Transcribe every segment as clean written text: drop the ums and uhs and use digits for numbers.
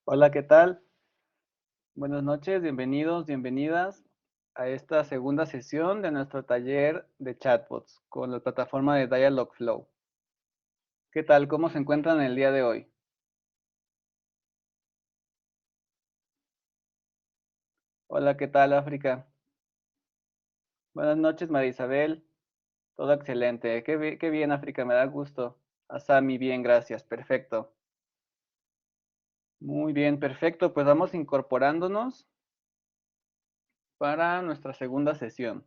Hola, ¿qué tal? Buenas noches, bienvenidos, bienvenidas a esta segunda sesión de nuestro taller de chatbots con la plataforma de Dialogflow. ¿Qué tal? ¿Cómo se encuentran el día de hoy? Hola, ¿qué tal, África? Buenas noches, María Isabel. Todo excelente. Qué bien, África, me da gusto. Asami, bien, gracias. Perfecto. Muy bien, perfecto. Pues vamos incorporándonos para nuestra segunda sesión.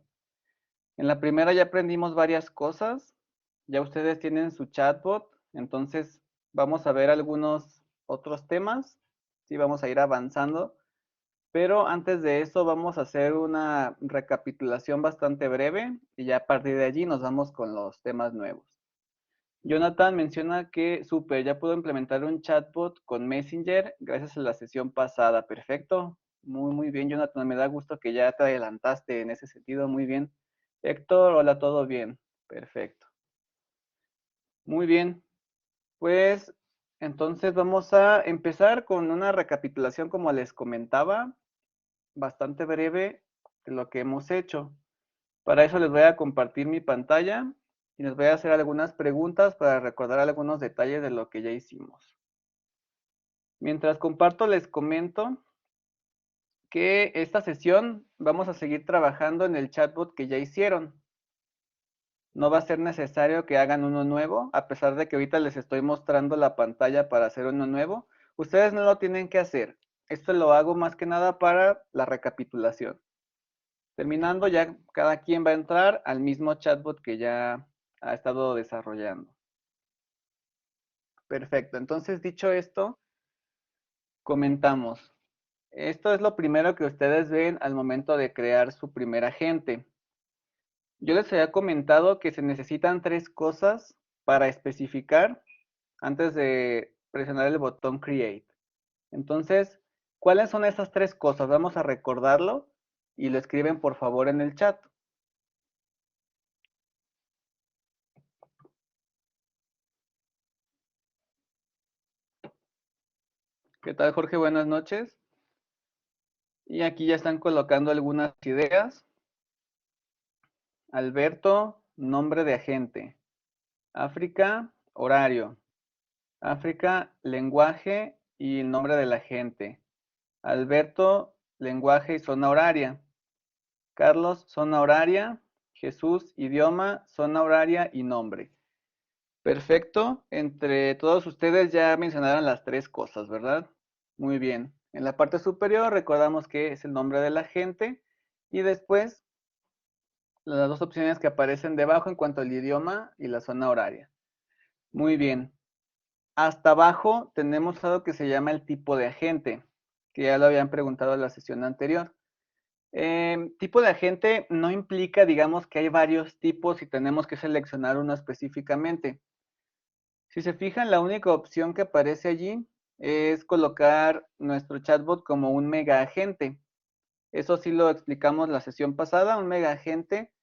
En la primera ya aprendimos varias cosas. Ya ustedes tienen su chatbot, entonces vamos a ver algunos otros temas. Sí, vamos a ir avanzando. Pero antes de eso vamos a hacer una recapitulación bastante breve y ya a partir de allí nos vamos con los temas nuevos. Jonathan menciona que super, ya pudo implementar un chatbot con Messenger gracias a la sesión pasada. Perfecto. Muy bien, Jonathan. Me da gusto que ya te adelantaste en ese sentido. Muy bien. Héctor, hola, ¿todo bien? Perfecto. Muy bien. Pues entonces vamos a empezar con una recapitulación, como les comentaba, bastante breve de lo que hemos hecho. Para eso les voy a compartir mi pantalla y les voy a hacer algunas preguntas para recordar algunos detalles de lo que ya hicimos. Mientras comparto, les comento que esta sesión vamos a seguir trabajando en el chatbot que ya hicieron. No va a ser necesario que hagan uno nuevo, a pesar de que ahorita les estoy mostrando la pantalla para hacer uno nuevo. Ustedes no lo tienen que hacer. Esto lo hago más que nada para la recapitulación. Terminando, ya cada quien va a entrar al mismo chatbot que ya ha estado desarrollando. Perfecto. Entonces, dicho esto, comentamos. Esto es lo primero que ustedes ven al momento de crear su primer agente. Yo les había comentado que se necesitan tres cosas para especificar antes de presionar el botón Create. Entonces, ¿cuáles son esas tres cosas? Vamos a recordarlo y lo escriben por favor en el chat. ¿Qué tal, Jorge? Buenas noches. Y aquí ya están colocando algunas ideas. Alberto, nombre de agente. África, horario. África, lenguaje y el nombre del agente. Alberto, lenguaje y zona horaria. Carlos, zona horaria. Jesús, idioma, zona horaria y nombre. Perfecto. Entre todos ustedes ya mencionaron las tres cosas, ¿verdad? Muy bien. En la parte superior recordamos que es el nombre del agente y después las dos opciones que aparecen debajo en cuanto al idioma y la zona horaria. Muy bien. Hasta abajo tenemos algo que se llama el tipo de agente, que ya lo habían preguntado en la sesión anterior. Tipo de agente no implica, digamos, que hay varios tipos y tenemos que seleccionar uno específicamente. Si se fijan, la única opción que aparece allí es colocar nuestro chatbot como un mega agente. Eso sí lo explicamos la sesión pasada. Un mega agente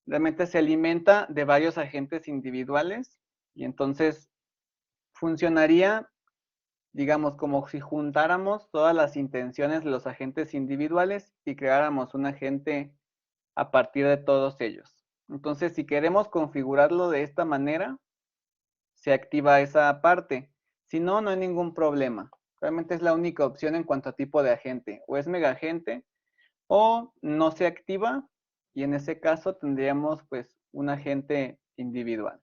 realmente se alimenta de varios agentes individuales y entonces funcionaría, digamos, como si juntáramos todas las intenciones de los agentes individuales y creáramos un agente a partir de todos ellos. Entonces, si queremos configurarlo de esta manera, se activa esa parte. Si no, no hay ningún problema. Realmente es la única opción en cuanto a tipo de agente. O es mega agente o no se activa y en ese caso tendríamos pues un agente individual.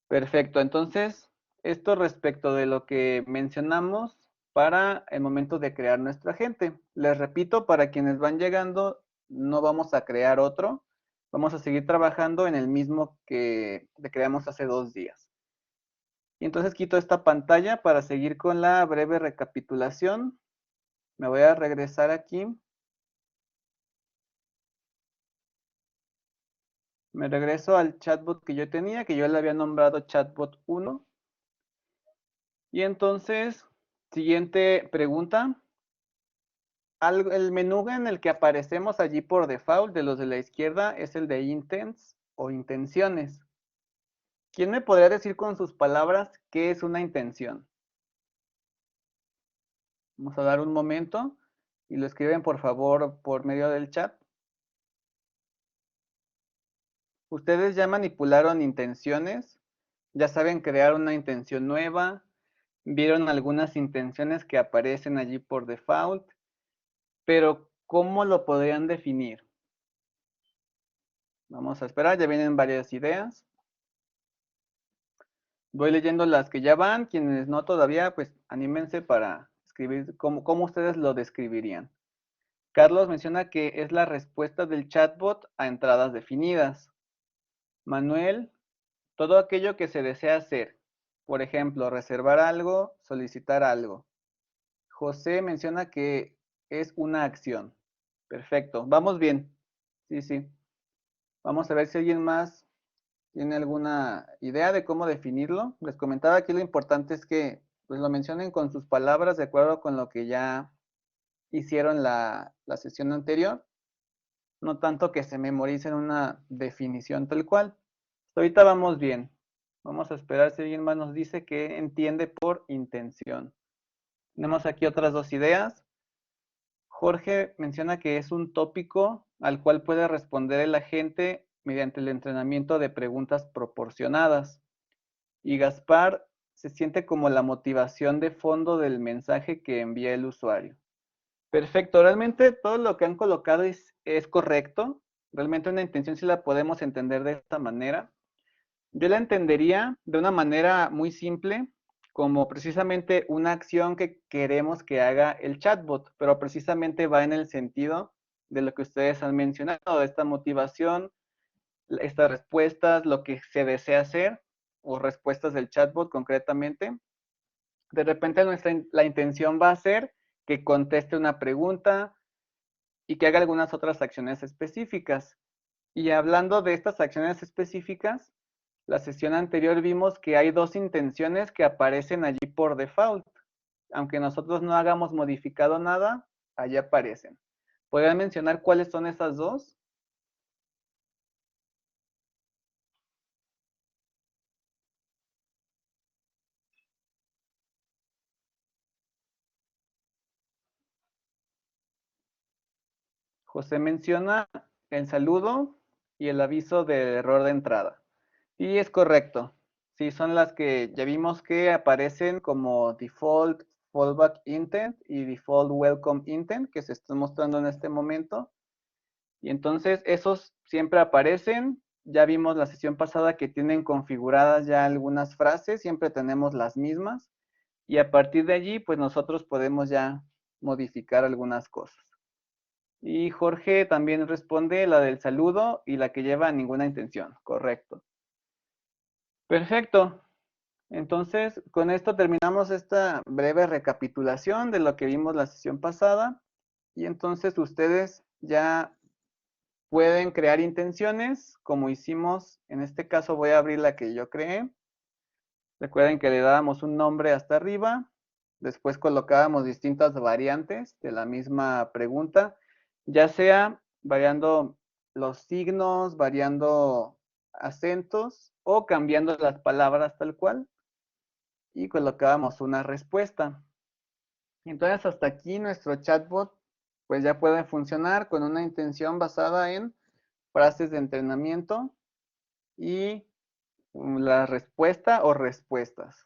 Perfecto, entonces esto respecto de lo que mencionamos para el momento de crear nuestro agente. Les repito, para quienes van llegando, no vamos a crear otro, vamos a seguir trabajando en el mismo que creamos hace 2 días. Y entonces quito esta pantalla para seguir con la breve recapitulación. Me voy a regresar aquí. Me regreso al chatbot que yo tenía, que yo le había nombrado chatbot 1. Y entonces, siguiente pregunta. El menú en el que aparecemos allí por default de los de la izquierda es el de intents o intenciones. ¿Quién me podría decir con sus palabras qué es una intención? Vamos a dar un momento y lo escriben por favor por medio del chat. Ustedes ya manipularon intenciones, ya saben crear una intención nueva, vieron algunas intenciones que aparecen allí por default, pero ¿cómo lo podrían definir? Vamos a esperar, ya vienen varias ideas. Voy leyendo las que ya van, quienes no todavía, pues anímense para escribir cómo ustedes lo describirían. Carlos menciona que es la respuesta del chatbot a entradas definidas. Manuel, todo aquello que se desea hacer. Por ejemplo, reservar algo, solicitar algo. José menciona que es una acción. Perfecto, vamos bien. Sí, sí. Vamos a ver si alguien más tiene alguna idea de cómo definirlo. Les comentaba aquí lo importante es que pues, lo mencionen con sus palabras de acuerdo con lo que ya hicieron la sesión anterior. No tanto que se memoricen una definición tal cual. Ahorita vamos bien. Vamos a esperar si alguien más nos dice que entiende por intención. Tenemos aquí otras dos ideas. Jorge menciona que es un tópico al cual puede responder el agente mediante el entrenamiento de preguntas proporcionadas. Y Gaspar se siente como la motivación de fondo del mensaje que envía el usuario. Perfecto, realmente todo lo que han colocado es correcto. Realmente una intención sí la podemos entender de esta manera. Yo la entendería de una manera muy simple, como precisamente una acción que queremos que haga el chatbot, pero precisamente va en el sentido de lo que ustedes han mencionado, esta motivación, estas respuestas, lo que se desea hacer, o respuestas del chatbot concretamente. De repente la intención va a ser que conteste una pregunta y que haga algunas otras acciones específicas. Y hablando de estas acciones específicas, la sesión anterior vimos que hay dos intenciones que aparecen allí por default. Aunque nosotros no hagamos modificado nada, allí aparecen. ¿Podrían mencionar cuáles son esas dos? José menciona el saludo y el aviso de error de entrada. Y es correcto. Sí, son las que ya vimos que aparecen como default fallback intent y default welcome intent que se están mostrando en este momento. Y entonces esos siempre aparecen. Ya vimos la sesión pasada que tienen configuradas ya algunas frases, siempre tenemos las mismas. Y a partir de allí, pues nosotros podemos ya modificar algunas cosas. Y Jorge también responde la del saludo y la que lleva ninguna intención. Correcto. Perfecto. Entonces, con esto terminamos esta breve recapitulación de lo que vimos la sesión pasada. Y entonces ustedes ya pueden crear intenciones, como hicimos. En este caso voy a abrir la que yo creé. Recuerden que le dábamos un nombre hasta arriba. Después colocábamos distintas variantes de la misma pregunta, ya sea variando los signos, variando acentos o cambiando las palabras tal cual. Y colocábamos una respuesta. Entonces hasta aquí nuestro chatbot pues ya puede funcionar con una intención basada en frases de entrenamiento y la respuesta o respuestas.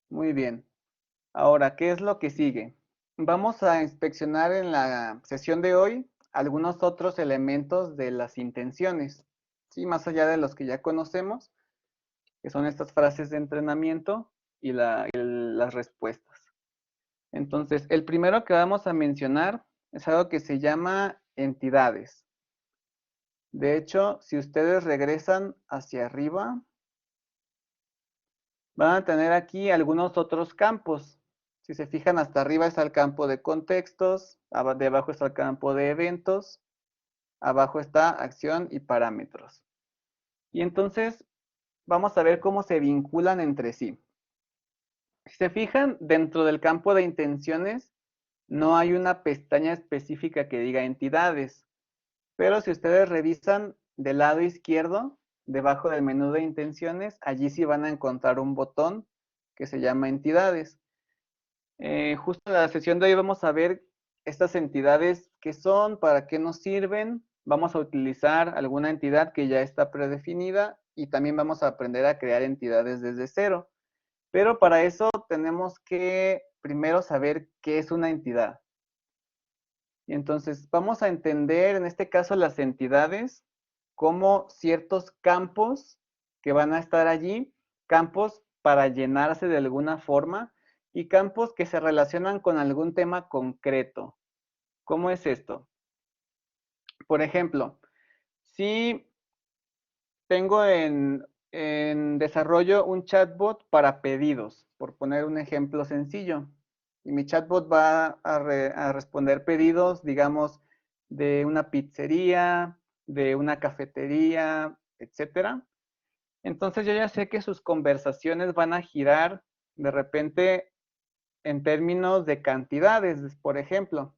Muy bien. Ahora, ¿qué es lo que sigue? Vamos a inspeccionar en la sesión de hoy algunos otros elementos de las intenciones, ¿sí? Más allá de los que ya conocemos, que son estas frases de entrenamiento y las respuestas. Entonces, el primero que vamos a mencionar es algo que se llama entidades. De hecho, si ustedes regresan hacia arriba, van a tener aquí algunos otros campos. Si se fijan, hasta arriba está el campo de contextos, debajo está el campo de eventos, abajo está acción y parámetros. Y entonces vamos a ver cómo se vinculan entre sí. Si se fijan, dentro del campo de intenciones no hay una pestaña específica que diga entidades, pero si ustedes revisan del lado izquierdo, debajo del menú de intenciones, allí sí van a encontrar un botón que se llama entidades. Justo en la sesión de hoy vamos a ver estas entidades, qué son, para qué nos sirven. Vamos a utilizar alguna entidad que ya está predefinida y también vamos a aprender a crear entidades desde cero. Pero para eso tenemos que primero saber qué es una entidad. Y entonces vamos a entender en este caso las entidades como ciertos campos que van a estar allí, campos para llenarse de alguna forma y campos que se relacionan con algún tema concreto. ¿Cómo es esto? Por ejemplo, si tengo en desarrollo un chatbot para pedidos, por poner un ejemplo sencillo. Y mi chatbot va a responder pedidos, digamos, de una pizzería, de una cafetería, etcétera. Entonces yo ya sé que sus conversaciones van a girar de repente en términos de cantidades, por ejemplo.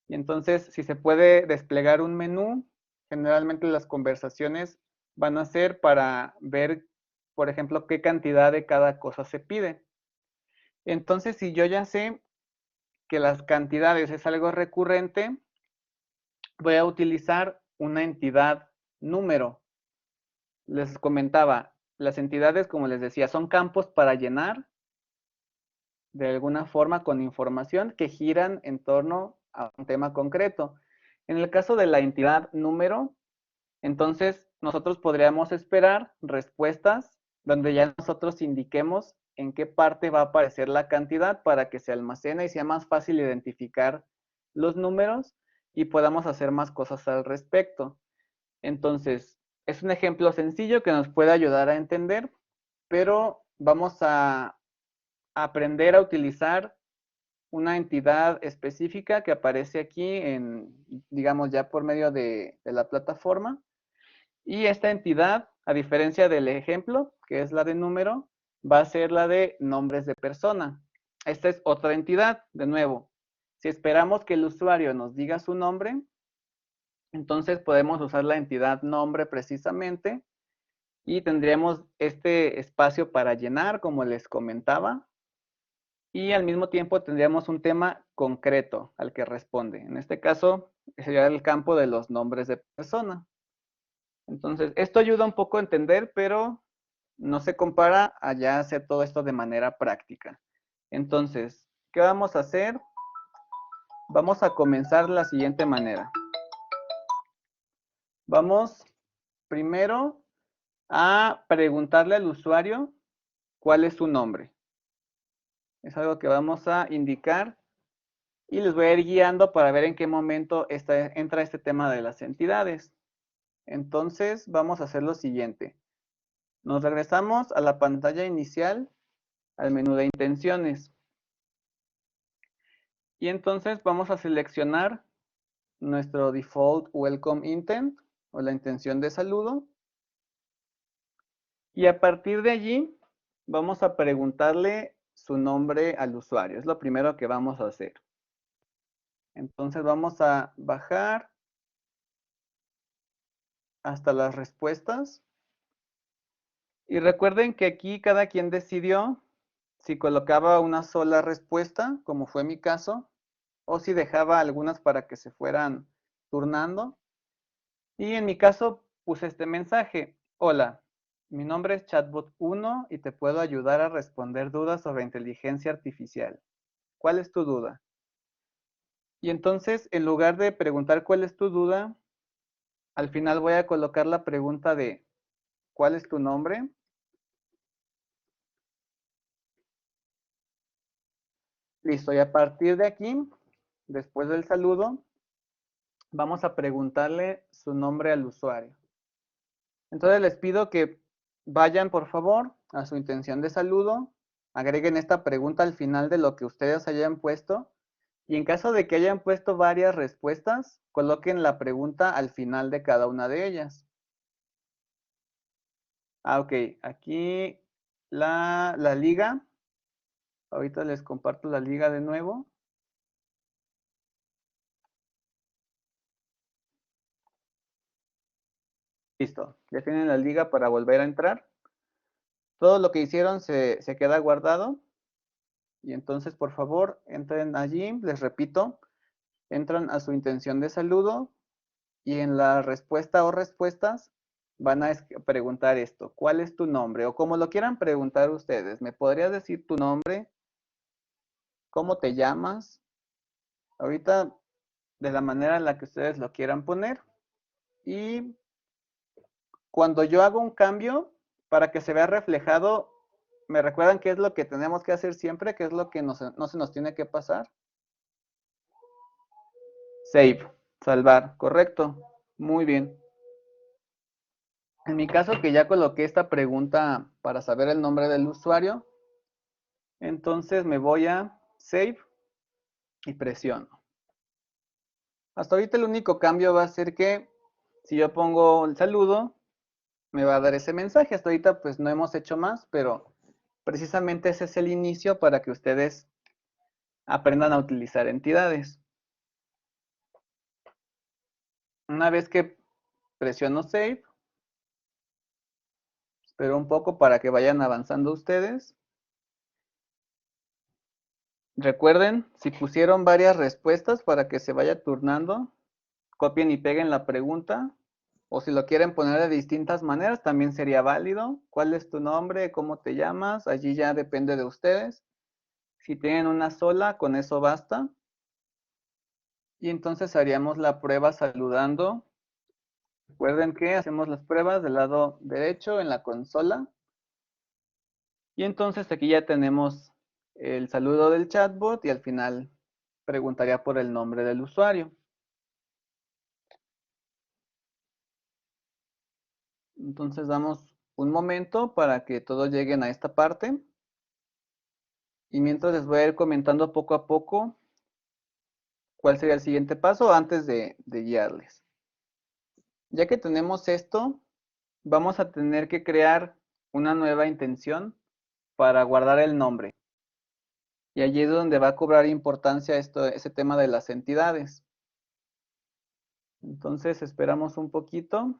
Y entonces, si se puede desplegar un menú, generalmente las conversaciones van a ser para ver, por ejemplo, qué cantidad de cada cosa se pide. Entonces, si yo ya sé que las cantidades es algo recurrente, voy a utilizar una entidad número. Les comentaba, las entidades, como les decía, son campos para llenar de alguna forma con información que giran en torno a un tema concreto. En el caso de la entidad número, entonces nosotros podríamos esperar respuestas donde ya nosotros indiquemos en qué parte va a aparecer la cantidad para que se almacene y sea más fácil identificar los números y podamos hacer más cosas al respecto. Entonces, es un ejemplo sencillo que nos puede ayudar a entender, pero vamos a aprender a utilizar una entidad específica que aparece aquí en, digamos, ya por medio de la plataforma. Y esta entidad, a diferencia del ejemplo, que es la de número, va a ser la de nombres de persona. Esta es otra entidad, de nuevo. Si esperamos que el usuario nos diga su nombre, entonces podemos usar la entidad nombre precisamente y tendríamos este espacio para llenar, como les comentaba, y al mismo tiempo tendríamos un tema concreto al que responde. En este caso, sería el campo de los nombres de persona. Entonces, esto ayuda un poco a entender, pero no se compara a ya hacer todo esto de manera práctica. Entonces, ¿qué vamos a hacer? Vamos a comenzar de la siguiente manera. Vamos primero a preguntarle al usuario cuál es su nombre. Es algo que vamos a indicar y les voy a ir guiando para ver en qué momento entra este tema de las entidades. Entonces, vamos a hacer lo siguiente. Nos regresamos a la pantalla inicial, al menú de intenciones. Y entonces vamos a seleccionar nuestro default welcome intent o la intención de saludo. Y a partir de allí vamos a preguntarle su nombre al usuario. Es lo primero que vamos a hacer. Entonces vamos a bajar hasta las respuestas. Y recuerden que aquí cada quien decidió si colocaba una sola respuesta, como fue mi caso, o si dejaba algunas para que se fueran turnando. Y en mi caso puse este mensaje. Hola, mi nombre es Chatbot 1 y te puedo ayudar a responder dudas sobre inteligencia artificial. ¿Cuál es tu duda? Y entonces, en lugar de preguntar cuál es tu duda, al final voy a colocar la pregunta de ¿cuál es tu nombre? Listo, y a partir de aquí, después del saludo, vamos a preguntarle su nombre al usuario. Entonces les pido que vayan, por favor, a su intención de saludo, agreguen esta pregunta al final de lo que ustedes hayan puesto y en caso de que hayan puesto varias respuestas, coloquen la pregunta al final de cada una de ellas. Ok, aquí la liga. Ahorita les comparto la liga de nuevo. Listo, ya tienen la liga para volver a entrar. Todo lo que hicieron se queda guardado. Y entonces, por favor, entren allí, les repito, entran a su intención de saludo y en la respuesta o respuestas van a preguntar esto, ¿cuál es tu nombre? O como lo quieran preguntar ustedes, ¿me podrías decir tu nombre? ¿Cómo te llamas? Ahorita de la manera en la que ustedes lo quieran poner. Y cuando yo hago un cambio, para que se vea reflejado, ¿me recuerdan qué es lo que tenemos que hacer siempre? ¿Qué es lo que no se nos tiene que pasar? Save, salvar, correcto. Muy bien. En mi caso que ya coloqué esta pregunta para saber el nombre del usuario, entonces me voy a Save y presiono. Hasta ahorita el único cambio va a ser que si yo pongo el saludo, me va a dar ese mensaje. Hasta ahorita pues no hemos hecho más, pero precisamente ese es el inicio para que ustedes aprendan a utilizar entidades. Una vez que presiono Save, espero un poco para que vayan avanzando ustedes. Recuerden, si pusieron varias respuestas para que se vaya turnando, copien y peguen la pregunta. O si lo quieren poner de distintas maneras, también sería válido. ¿Cuál es tu nombre? ¿Cómo te llamas? Allí ya depende de ustedes. Si tienen una sola, con eso basta. Y entonces haríamos la prueba saludando. Recuerden que hacemos las pruebas del lado derecho en la consola. Y entonces aquí ya tenemos el saludo del chatbot y al final preguntaría por el nombre del usuario. Entonces damos un momento para que todos lleguen a esta parte. Y mientras les voy a ir comentando poco a poco cuál sería el siguiente paso antes de guiarles. Ya que tenemos esto, vamos a tener que crear una nueva intención para guardar el nombre. Y allí es donde va a cobrar importancia ese tema de las entidades. Entonces esperamos un poquito.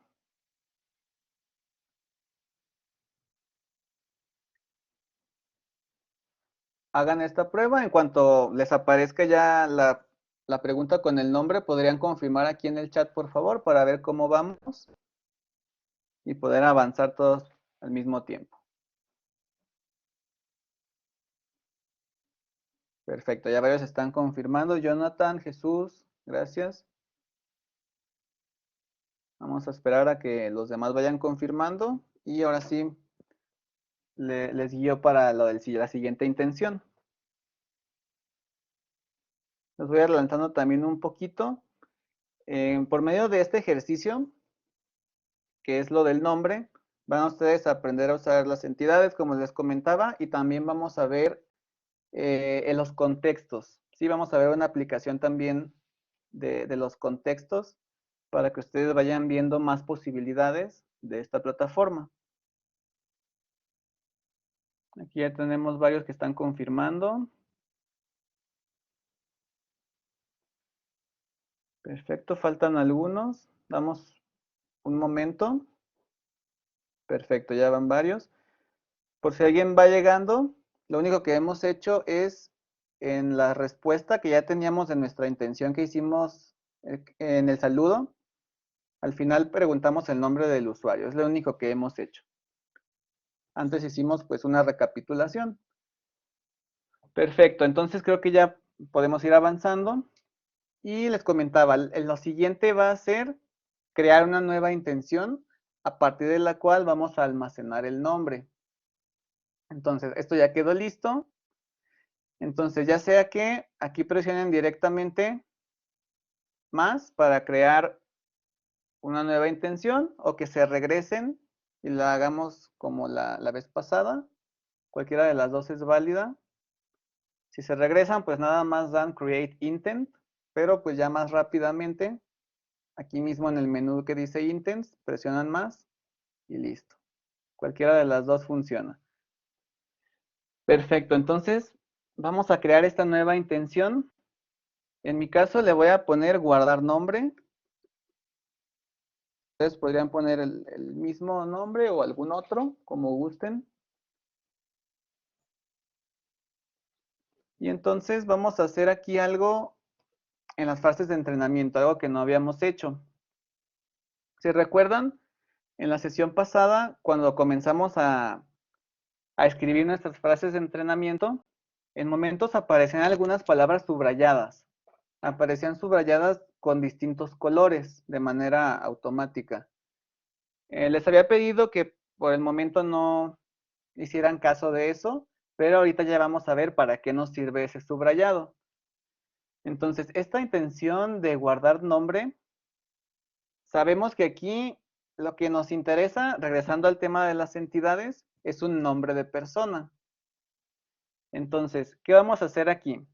Hagan esta prueba. En cuanto les aparezca ya la pregunta con el nombre, podrían confirmar aquí en el chat, por favor, para ver cómo vamos y poder avanzar todos al mismo tiempo. Perfecto, ya varios están confirmando. Jonathan, Jesús, gracias. Vamos a esperar a que los demás vayan confirmando y ahora sí les guío para la siguiente intención. Les voy adelantando también un poquito. Por medio de este ejercicio, que es lo del nombre, van ustedes a aprender a usar las entidades, como les comentaba, y también vamos a ver en los contextos. Sí, vamos a ver una aplicación también de los contextos para que ustedes vayan viendo más posibilidades de esta plataforma. Aquí ya tenemos varios que están confirmando. Perfecto, faltan algunos. Damos un momento. Perfecto, ya van varios. Por si alguien va llegando, lo único que hemos hecho es en la respuesta que ya teníamos de nuestra intención que hicimos en el saludo, al final preguntamos el nombre del usuario, es lo único que hemos hecho. Antes hicimos pues una recapitulación. Perfecto, entonces creo que ya podemos ir avanzando. Y les comentaba, lo siguiente va a ser crear una nueva intención a partir de la cual vamos a almacenar el nombre. Entonces, esto ya quedó listo. Entonces, ya sea que aquí presionen directamente más para crear una nueva intención o que se regresen y la hagamos como la vez pasada. Cualquiera de las dos es válida. Si se regresan, pues nada más dan Create Intent, pero pues ya más rápidamente, aquí mismo en el menú que dice Intents, presionan más y listo. Cualquiera de las dos funciona. Perfecto, entonces vamos a crear esta nueva intención. En mi caso le voy a poner guardar nombre. Ustedes podrían poner el mismo nombre o algún otro, como gusten. Y entonces vamos a hacer aquí algo en las frases de entrenamiento, algo que no habíamos hecho. ¿Se recuerdan? En la sesión pasada, cuando comenzamos a escribir nuestras frases de entrenamiento, en momentos aparecían algunas palabras subrayadas. Aparecían subrayadas con distintos colores de manera automática. Les había pedido que por el momento no hicieran caso de eso, pero ahorita ya vamos a ver para qué nos sirve ese subrayado. Entonces, esta intención de guardar nombre, sabemos que aquí lo que nos interesa, regresando al tema de las entidades, es un nombre de persona. Entonces, ¿qué vamos a hacer aquí?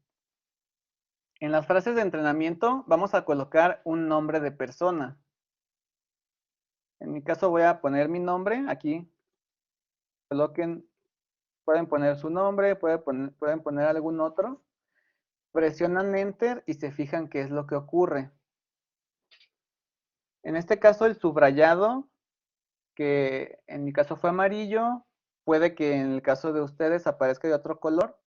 En las frases de entrenamiento vamos a colocar un nombre de persona. En mi caso voy a poner mi nombre aquí. Coloquen, pueden poner su nombre, pueden poner algún otro. Presionan Enter y se fijan qué es lo que ocurre. En este caso el subrayado, que en mi caso fue amarillo, puede que en el caso de ustedes aparezca de otro color.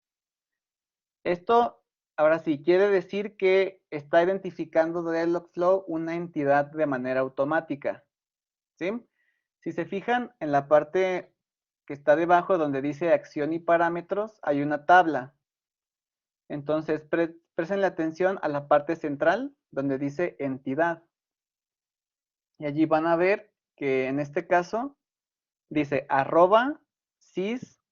Esto, ahora sí, quiere decir que está identificando Dialogflow una entidad de manera automática. ¿Sí? Si se fijan en la parte que está debajo donde dice acción y parámetros, hay una tabla. Entonces, prestenle atención a la parte central donde dice entidad. Y allí van a ver que en este caso dice @sys.person.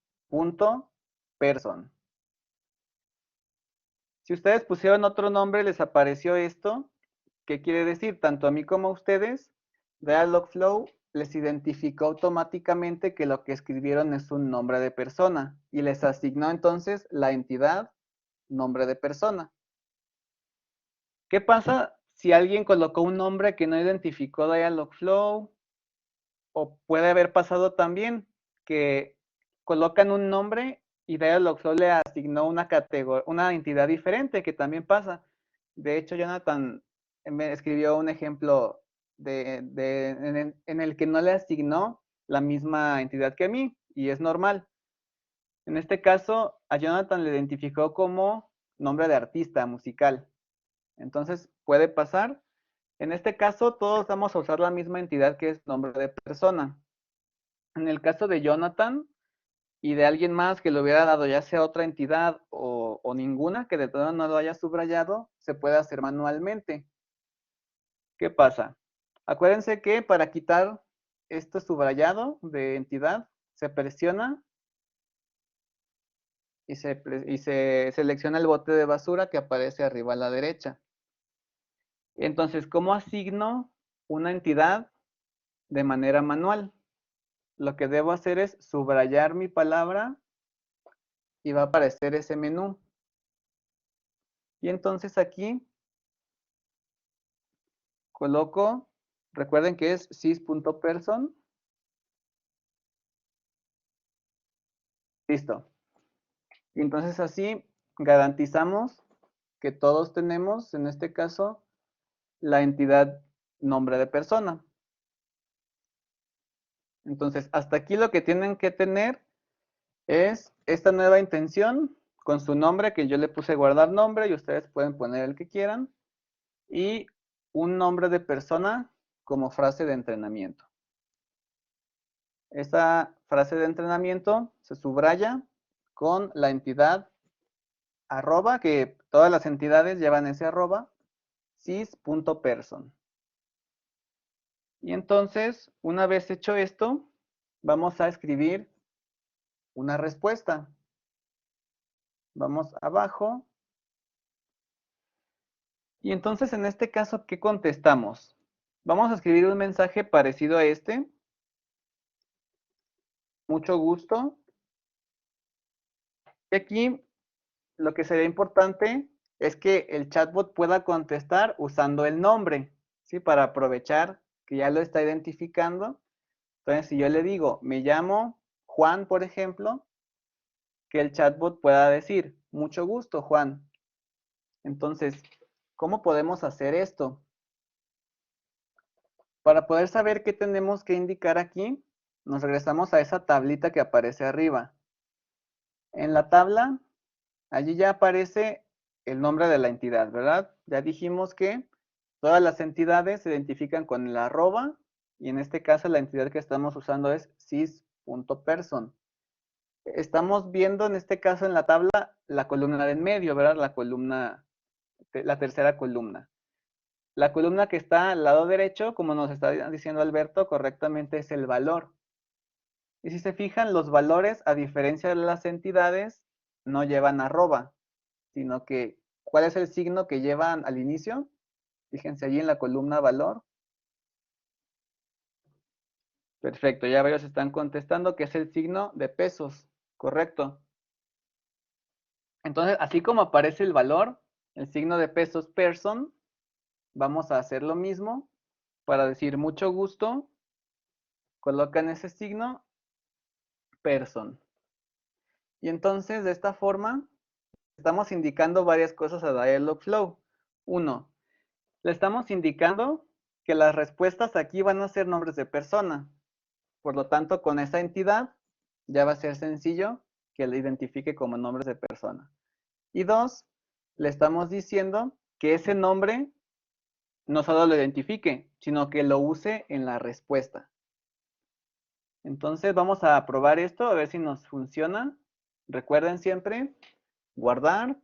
Si ustedes pusieron otro nombre, les apareció esto. ¿Qué quiere decir? Tanto a mí como a ustedes, Dialogflow les identificó automáticamente que lo que escribieron es un nombre de persona y les asignó entonces la entidad nombre de persona. ¿Qué pasa si alguien colocó un nombre que no identificó Dialogflow? O puede haber pasado también que colocan un nombre y Dialogflow le asignó una categoría, una entidad diferente, que también pasa. De hecho, Jonathan me escribió un ejemplo en el que no le asignó la misma entidad que a mí, y es normal. En este caso, a Jonathan le identificó como nombre de artista musical. Entonces, puede pasar. En este caso, todos vamos a usar la misma entidad que es nombre de persona. En el caso de Jonathan y de alguien más que le hubiera dado ya sea otra entidad o ninguna, que de todo no lo haya subrayado, se puede hacer manualmente. ¿Qué pasa? Acuérdense que para quitar este subrayado de entidad, se presiona y se selecciona el bote de basura que aparece arriba a la derecha. Entonces, ¿cómo asigno una entidad de manera manual? Lo que debo hacer es subrayar mi palabra y va a aparecer ese menú. Y entonces aquí coloco, recuerden que es sys.person. Listo. Y entonces así garantizamos que todos tenemos, en este caso, la entidad nombre de persona. Entonces, hasta aquí lo que tienen que tener es esta nueva intención con su nombre, que yo le puse guardar nombre y ustedes pueden poner el que quieran, y un nombre de persona como frase de entrenamiento. Esta frase de entrenamiento se subraya con la entidad arroba, que todas las entidades llevan ese arroba, sys.person. Y entonces, una vez hecho esto, vamos a escribir una respuesta. Vamos abajo. Y entonces, en este caso, ¿qué contestamos? Vamos a escribir un mensaje parecido a este. Mucho gusto. Y aquí lo que sería importante es que el chatbot pueda contestar usando el nombre, ¿sí? Para aprovechar que ya lo está identificando. Entonces, si yo le digo, me llamo Juan, por ejemplo, que el chatbot pueda decir, mucho gusto, Juan. Entonces, ¿cómo podemos hacer esto? Para poder saber qué tenemos que indicar aquí, nos regresamos a esa tablita que aparece arriba. En la tabla allí ya aparece el nombre de la entidad, ¿verdad? Ya dijimos que todas las entidades se identifican con el arroba y en este caso la entidad que estamos usando es sys.person. Estamos viendo en este caso en la tabla la columna de en medio, ¿verdad? La tercera columna. La columna que está al lado derecho, como nos está diciendo Alberto, correctamente es el valor. Y si se fijan, los valores, a diferencia de las entidades, no llevan arroba, sino que, ¿cuál es el signo que llevan al inicio? Fíjense allí en la columna valor. Perfecto, ya varios están contestando que es el signo de pesos, correcto. Entonces, así como aparece el valor, el signo de pesos person, vamos a hacer lo mismo para decir mucho gusto, colocan ese signo person. Y entonces, de esta forma, estamos indicando varias cosas a Dialogflow. Uno, le estamos indicando que las respuestas aquí van a ser nombres de persona. Por lo tanto, con esa entidad ya va a ser sencillo que le identifique como nombres de persona. Y dos, le estamos diciendo que ese nombre no solo lo identifique, sino que lo use en la respuesta. Entonces vamos a probar esto, a ver si nos funciona. Recuerden siempre guardar.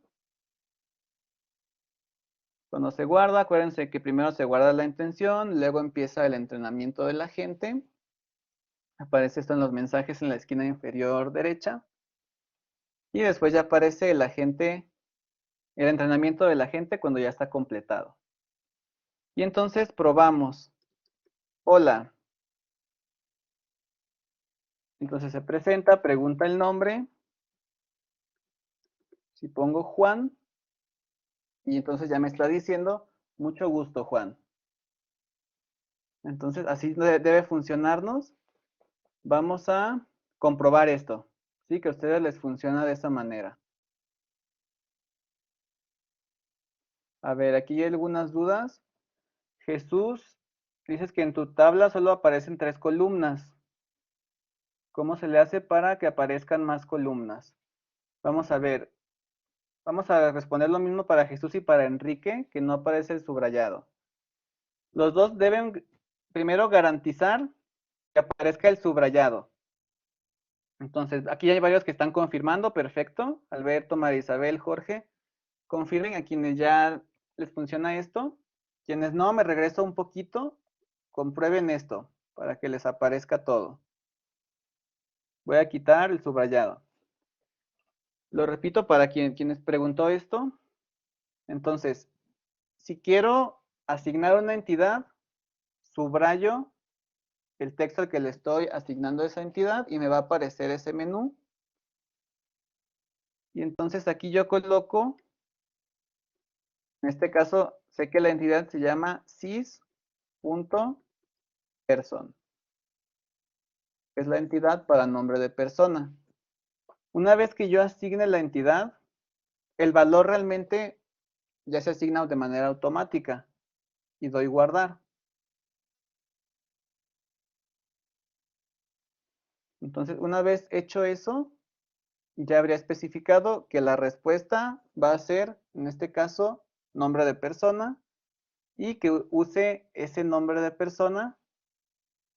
Cuando se guarda, acuérdense que primero se guarda la intención, luego empieza el entrenamiento de la gente. Aparece esto en los mensajes en la esquina inferior derecha. Y después ya aparece el entrenamiento de la gente cuando ya está completado. Y entonces probamos. Hola. Entonces se presenta, pregunta el nombre. Si pongo Juan, y entonces ya me está diciendo, mucho gusto, Juan. Entonces así debe funcionarnos. Vamos a comprobar esto. Sí, que a ustedes les funciona de esa manera. A ver, aquí hay algunas dudas. Jesús, dices que en tu tabla solo aparecen 3 columnas. ¿Cómo se le hace para que aparezcan más columnas? Vamos a ver. Vamos a responder lo mismo para Jesús y para Enrique, que no aparece el subrayado. Los dos deben primero garantizar que aparezca el subrayado. Entonces, aquí hay varios que están confirmando, perfecto. Alberto, María Isabel, Jorge. Confirmen a quienes ya les funciona esto. Quienes no, me regreso un poquito. Comprueben esto para que les aparezca todo. Voy a quitar el subrayado. Lo repito para quienes preguntó esto. Entonces, si quiero asignar una entidad, subrayo el texto al que le estoy asignando a esa entidad y me va a aparecer ese menú. Y entonces aquí yo coloco, en este caso, sé que la entidad se llama sys.person. Es la entidad para nombre de persona. Una vez que yo asigne la entidad, el valor realmente ya se asigna de manera automática y doy guardar. Entonces, una vez hecho eso, ya habría especificado que la respuesta va a ser, en este caso, nombre de persona y que use ese nombre de persona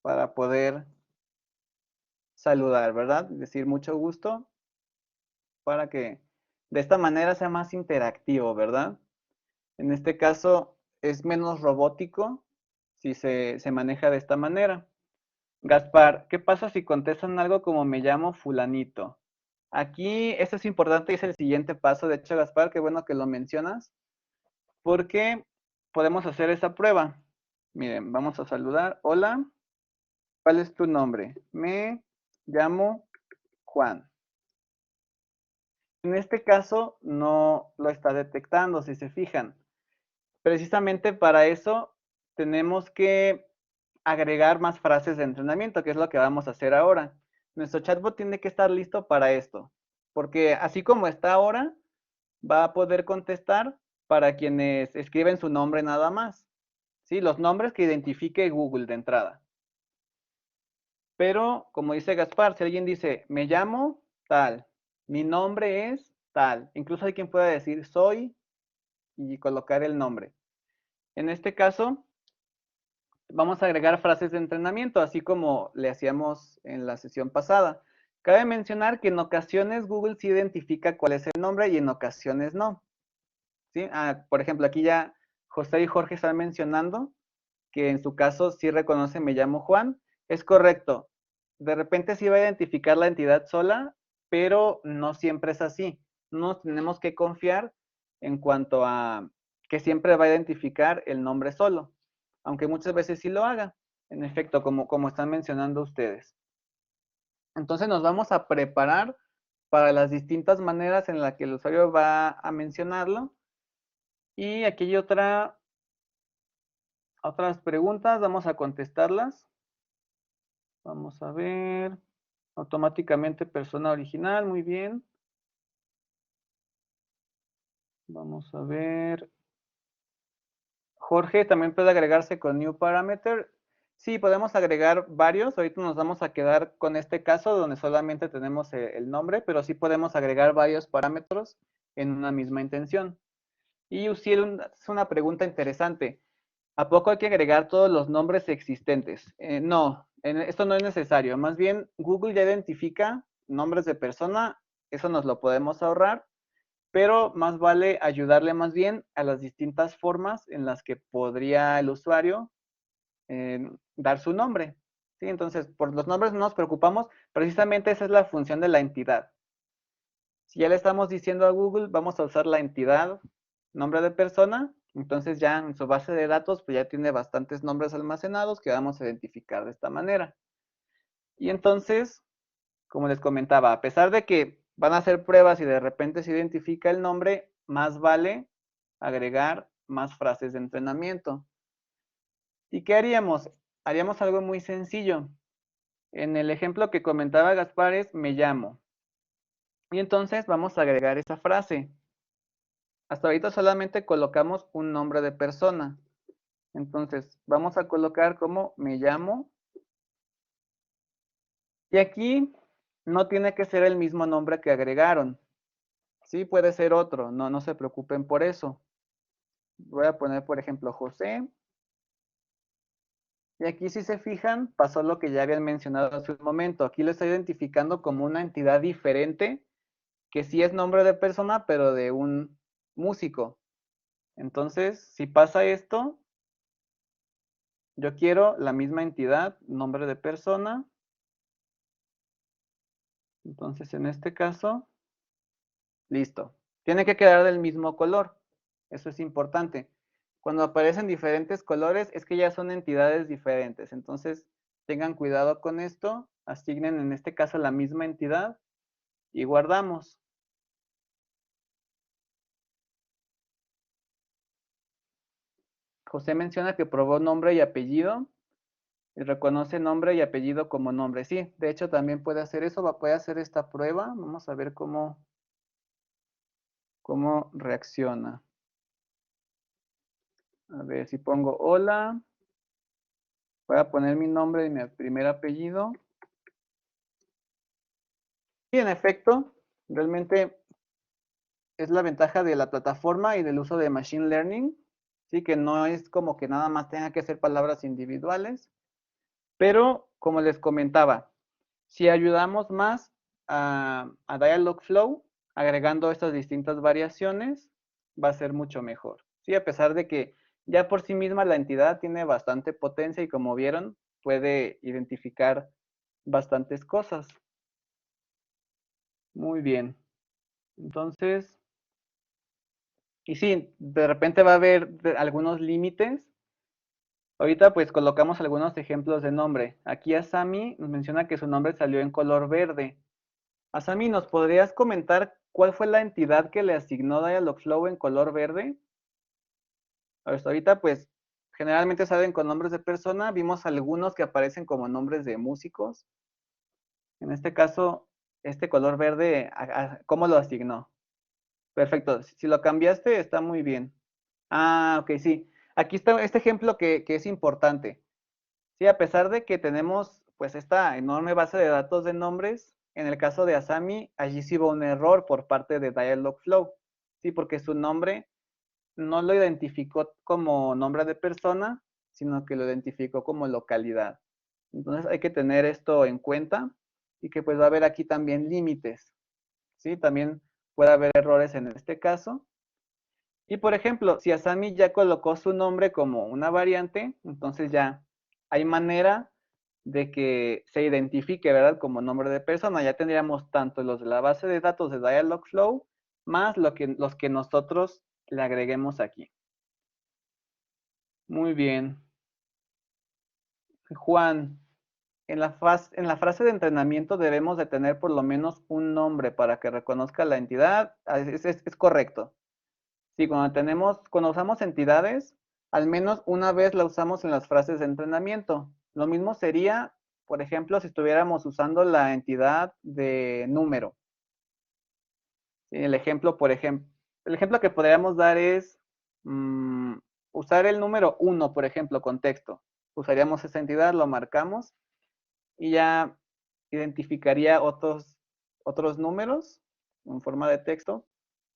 para poder saludar, ¿verdad? Decir mucho gusto para que de esta manera sea más interactivo, ¿verdad? En este caso es menos robótico si se maneja de esta manera. Gaspar, ¿qué pasa si contestan algo como me llamo fulanito? Aquí, esto es importante y es el siguiente paso. De hecho, Gaspar, qué bueno que lo mencionas, porque podemos hacer esa prueba. Miren, vamos a saludar. Hola, ¿cuál es tu nombre? Me llamo Juan. En este caso no lo está detectando, si se fijan. Precisamente para eso tenemos que agregar más frases de entrenamiento, que es lo que vamos a hacer ahora. Nuestro chatbot tiene que estar listo para esto, porque así como está ahora, va a poder contestar para quienes escriben su nombre nada más. ¿Sí? Los nombres que identifique Google de entrada. Pero, como dice Gaspar, si alguien dice, me llamo tal, mi nombre es, tal. Incluso hay quien pueda decir soy y colocar el nombre. En este caso, vamos a agregar frases de entrenamiento, así como le hacíamos en la sesión pasada. Cabe mencionar que en ocasiones Google sí identifica cuál es el nombre y en ocasiones no. ¿Sí? Por ejemplo, aquí ya José y Jorge están mencionando que en su caso sí reconoce me llamo Juan. Es correcto. De repente sí va a identificar la entidad sola, pero no siempre es así. No tenemos que confiar en cuanto a que siempre va a identificar el nombre solo, aunque muchas veces sí lo haga, en efecto, como están mencionando ustedes. Entonces nos vamos a preparar para las distintas maneras en las que el usuario va a mencionarlo. Y aquí hay otras preguntas, vamos a contestarlas. Vamos a ver. Automáticamente persona original, muy bien. Vamos a ver. Jorge también puede agregarse con new parameter. Sí, podemos agregar varios. Ahorita nos vamos a quedar con este caso donde solamente tenemos el nombre, pero sí podemos agregar varios parámetros en una misma intención. Y Uciel es una pregunta interesante. ¿A poco hay que agregar todos los nombres existentes? No, esto no es necesario. Más bien, Google ya identifica nombres de persona, eso nos lo podemos ahorrar, pero más vale ayudarle más bien a las distintas formas en las que podría el usuario dar su nombre. ¿Sí? Entonces, por los nombres no nos preocupamos, precisamente esa es la función de la entidad. Si ya le estamos diciendo a Google, vamos a usar la entidad nombre de persona, entonces ya en su base de datos pues ya tiene bastantes nombres almacenados que vamos a identificar de esta manera. Y entonces, como les comentaba, a pesar de que van a hacer pruebas y de repente se identifica el nombre, más vale agregar más frases de entrenamiento. ¿Y qué haríamos? Haríamos algo muy sencillo. En el ejemplo que comentaba Gaspar es me llamo. Y entonces vamos a agregar esa frase. Hasta ahorita solamente colocamos un nombre de persona. Entonces, vamos a colocar como me llamo. Y aquí no tiene que ser el mismo nombre que agregaron. Sí, puede ser otro. No se preocupen por eso. Voy a poner, por ejemplo, José. Y aquí, si se fijan, pasó lo que ya habían mencionado hace un momento. Aquí lo estoy identificando como una entidad diferente, que sí es nombre de persona, pero de un músico. Entonces, si pasa esto, yo quiero la misma entidad, nombre de persona. Entonces, en este caso, listo. Tiene que quedar del mismo color. Eso es importante. Cuando aparecen diferentes colores, es que ya son entidades diferentes. Entonces, tengan cuidado con esto. Asignen en este caso la misma entidad y guardamos. José menciona que probó nombre y apellido y reconoce nombre y apellido como nombre. Sí, de hecho también puede hacer eso, puede hacer esta prueba. Vamos a ver cómo reacciona. A ver si pongo hola. Voy a poner mi nombre y mi primer apellido. Y en efecto, realmente es la ventaja de la plataforma y del uso de Machine Learning. Sí, que no es como que nada más tenga que ser palabras individuales. Pero, como les comentaba, si ayudamos más a Dialogflow, agregando estas distintas variaciones, va a ser mucho mejor. Sí, a pesar de que ya por sí misma la entidad tiene bastante potencia y como vieron, puede identificar bastantes cosas. Muy bien. Entonces, y sí, de repente va a haber algunos límites. Ahorita pues colocamos algunos ejemplos de nombre. Aquí Asami nos menciona que su nombre salió en color verde. Asami, ¿nos podrías comentar cuál fue la entidad que le asignó Dialogflow en color verde? Hasta ahorita, pues, generalmente salen con nombres de persona. Vimos algunos que aparecen como nombres de músicos. En este caso, este color verde, ¿cómo lo asignó? Perfecto. Si lo cambiaste, está muy bien. Ah, ok, sí. Aquí está este ejemplo que es importante. Sí, a pesar de que tenemos, pues, esta enorme base de datos de nombres, en el caso de Asami, allí sí hubo un error por parte de Dialogflow, sí, porque su nombre no lo identificó como nombre de persona, sino que lo identificó como localidad. Entonces hay que tener esto en cuenta y que pues va a haber aquí también límites, ¿sí? También puede haber errores en este caso. Y por ejemplo, si Asami ya colocó su nombre como una variante, entonces ya hay manera de que se identifique, ¿verdad? Como nombre de persona. Ya tendríamos tanto los de la base de datos de Dialogflow más los que nosotros le agreguemos aquí. Muy bien. Juan, en la frase de entrenamiento debemos de tener por lo menos un nombre para que reconozca la entidad. Es correcto. Sí, cuando usamos entidades, al menos una vez la usamos en las frases de entrenamiento. Lo mismo sería, por ejemplo, si estuviéramos usando la entidad de número. Sí, el ejemplo que podríamos dar es usar el número 1, por ejemplo, con texto. Usaríamos esa entidad, lo marcamos y ya identificaría otros números en forma de texto,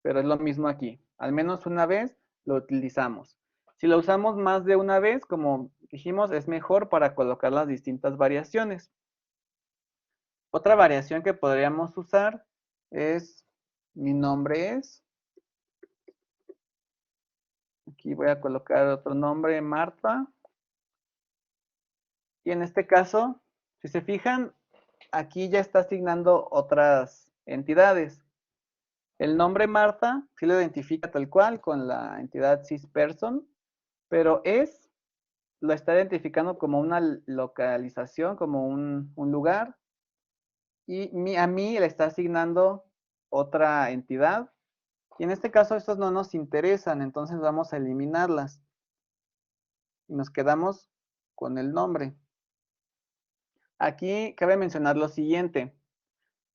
pero es lo mismo aquí. Al menos una vez lo utilizamos. Si lo usamos más de una vez, como dijimos, es mejor para colocar las distintas variaciones. Otra variación que podríamos usar es mi nombre es. Aquí voy a colocar otro nombre, Marta. Y en este caso, si se fijan, aquí ya está asignando otras entidades. El nombre Marta sí lo identifica tal cual con la entidad sysperson, pero lo está identificando como una localización, como un lugar, y a mí le está asignando otra entidad. Y en este caso estos no nos interesan, entonces vamos a eliminarlas. Y nos quedamos con el nombre. Aquí cabe mencionar lo siguiente.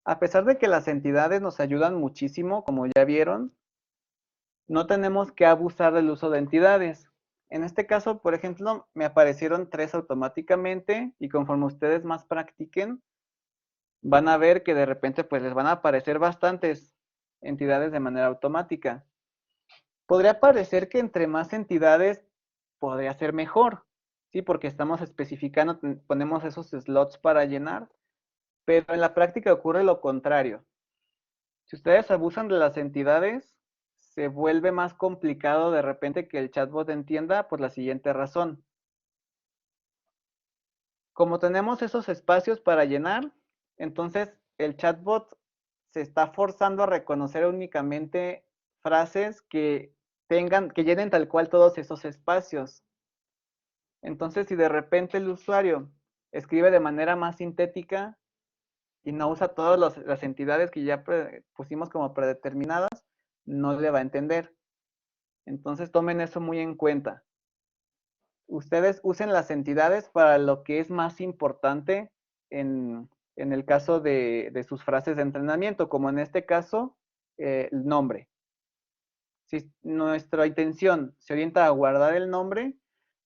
A pesar de que las entidades nos ayudan muchísimo, como ya vieron, no tenemos que abusar del uso de entidades. En este caso, por ejemplo, me aparecieron 3 automáticamente y conforme ustedes más practiquen, van a ver que de repente pues les van a aparecer bastantes entidades de manera automática. Podría parecer que entre más entidades podría ser mejor, ¿sí? Porque estamos especificando, ponemos esos slots para llenar, pero en la práctica ocurre lo contrario. Si ustedes abusan de las entidades, se vuelve más complicado de repente que el chatbot entienda por la siguiente razón. Como tenemos esos espacios para llenar, entonces el chatbot se está forzando a reconocer únicamente frases que llenen tal cual todos esos espacios. Entonces, si de repente el usuario escribe de manera más sintética y no usa todas las entidades que ya pusimos como predeterminadas, no le va a entender. Entonces tomen eso muy en cuenta. Ustedes usen las entidades para lo que es más importante en el caso de sus frases de entrenamiento, como en este caso, el nombre. Si nuestra intención se orienta a guardar el nombre,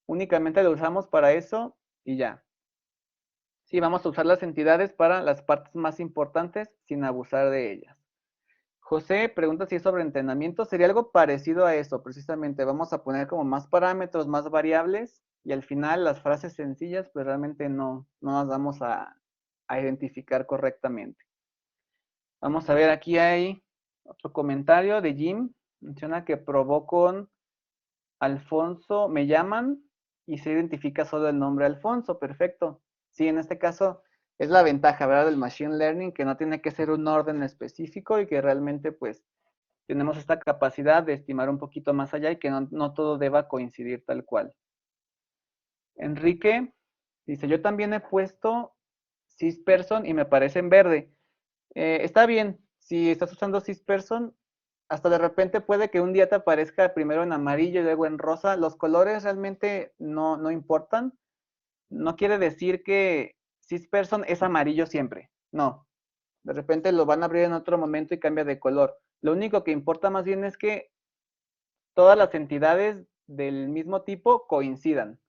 únicamente lo usamos para eso y ya. Sí, vamos a usar las entidades para las partes más importantes sin abusar de ellas. José pregunta si es sobre entrenamiento. Sería algo parecido a eso, precisamente. Vamos a poner como más parámetros, más variables, y al final las frases sencillas, pues realmente no las vamos a identificar correctamente. Vamos a ver, aquí hay otro comentario de Jim. Menciona que probó con Alfonso, me llaman, y se identifica solo el nombre Alfonso. Perfecto. Sí, en este caso es la ventaja, ¿verdad? Del machine learning, que no tiene que ser un orden específico y que realmente, pues, tenemos esta capacidad de estimar un poquito más allá y que no todo deba coincidir tal cual. Enrique dice, yo también he puesto cisperson y me parece en verde. Está bien, si estás usando cisperson, hasta de repente puede que un día te aparezca primero en amarillo y luego en rosa. Los colores realmente no importan. No quiere decir que cisperson es amarillo siempre. No. De repente lo van a abrir en otro momento y cambia de color. Lo único que importa más bien es que todas las entidades del mismo tipo coincidan.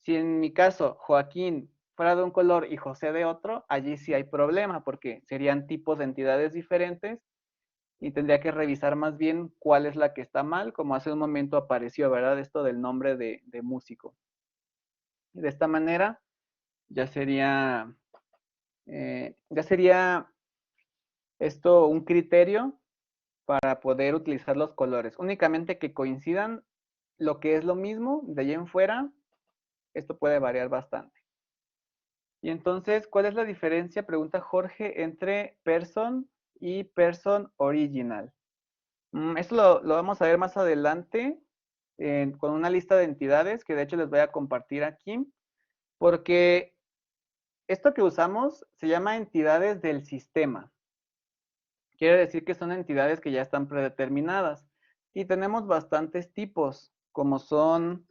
Si en mi caso Joaquín fuera de un color y José de otro, allí sí hay problema porque serían tipos de entidades diferentes y tendría que revisar más bien cuál es la que está mal, como hace un momento apareció, ¿verdad? Esto del nombre de músico. De esta manera ya sería esto un criterio para poder utilizar los colores. Únicamente que coincidan lo que es lo mismo, de ahí en fuera, esto puede variar bastante. Y entonces, ¿cuál es la diferencia, pregunta Jorge, entre person y person original? Esto lo vamos a ver más adelante con una lista de entidades que de hecho les voy a compartir aquí, porque esto que usamos se llama entidades del sistema. Quiere decir que son entidades que ya están predeterminadas. Y tenemos bastantes tipos, como son,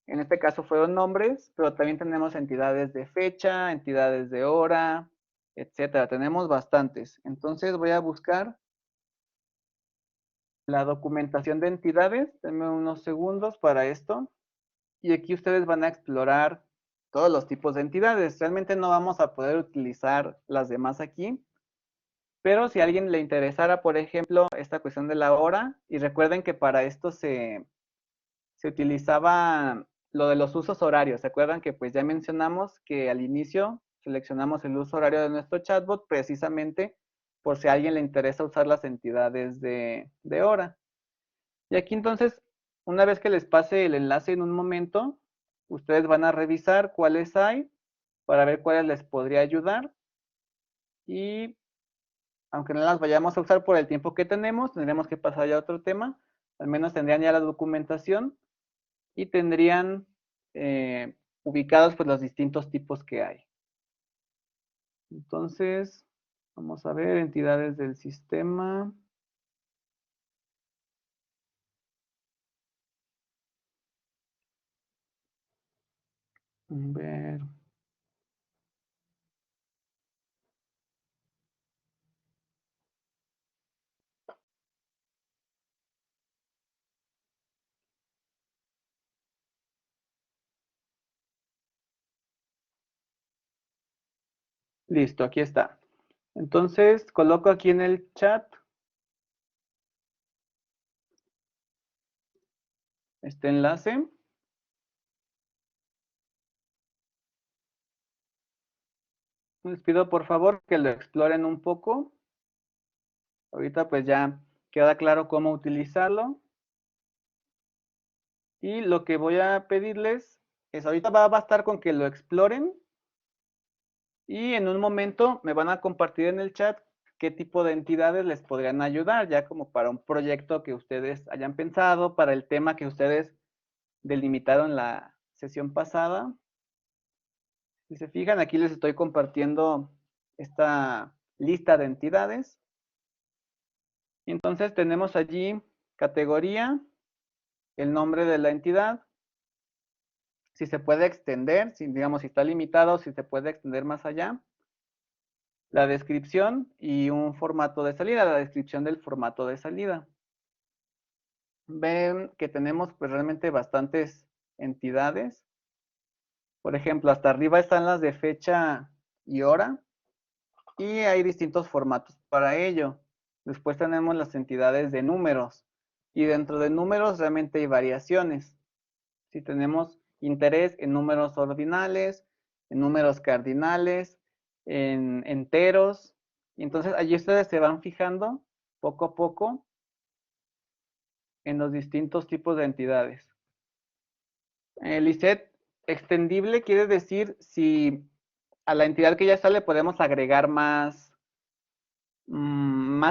en este caso fueron nombres, pero también tenemos entidades de fecha, entidades de hora, etcétera. Tenemos bastantes. Entonces voy a buscar la documentación de entidades. Denme unos segundos para esto. Y aquí ustedes van a explorar todos los tipos de entidades. Realmente no vamos a poder utilizar las demás aquí, pero si a alguien le interesara, por ejemplo, esta cuestión de la hora, y recuerden que para esto se utilizaba lo de los usos horarios. ¿Se acuerdan que pues ya mencionamos que al inicio seleccionamos el uso horario de nuestro chatbot precisamente por si a alguien le interesa usar las entidades de hora? Y aquí entonces, una vez que les pase el enlace en un momento, ustedes van a revisar cuáles hay para ver cuáles les podría ayudar. Y aunque no las vayamos a usar por el tiempo que tenemos, tendremos que pasar ya a otro tema. Al menos tendrían ya la documentación y tendrían ubicados pues los distintos tipos que hay. Entonces, vamos a ver entidades del sistema. A ver. Listo, aquí está. Entonces, coloco aquí en el chat este enlace. Les pido por favor que lo exploren un poco. Ahorita pues ya queda claro cómo utilizarlo. Y lo que voy a pedirles es, ahorita va a bastar con que lo exploren y en un momento me van a compartir en el chat qué tipo de entidades les podrían ayudar, ya como para un proyecto que ustedes hayan pensado, para el tema que ustedes delimitaron la sesión pasada. Si se fijan, aquí les estoy compartiendo esta lista de entidades. Entonces tenemos allí categoría, el nombre de la entidad, si se puede extender, si digamos si está limitado, si se puede extender más allá, la descripción y un formato de salida, la descripción del formato de salida. Ven que tenemos pues realmente bastantes entidades. Por ejemplo, hasta arriba están las de fecha y hora y hay distintos formatos para ello. Después tenemos las entidades de números y dentro de números realmente hay variaciones. Si tenemos interés en números ordinales, en números cardinales, en enteros. Y entonces allí ustedes se van fijando poco a poco en los distintos tipos de entidades. Lisette, extendible quiere decir si a la entidad que ya está le podemos agregar más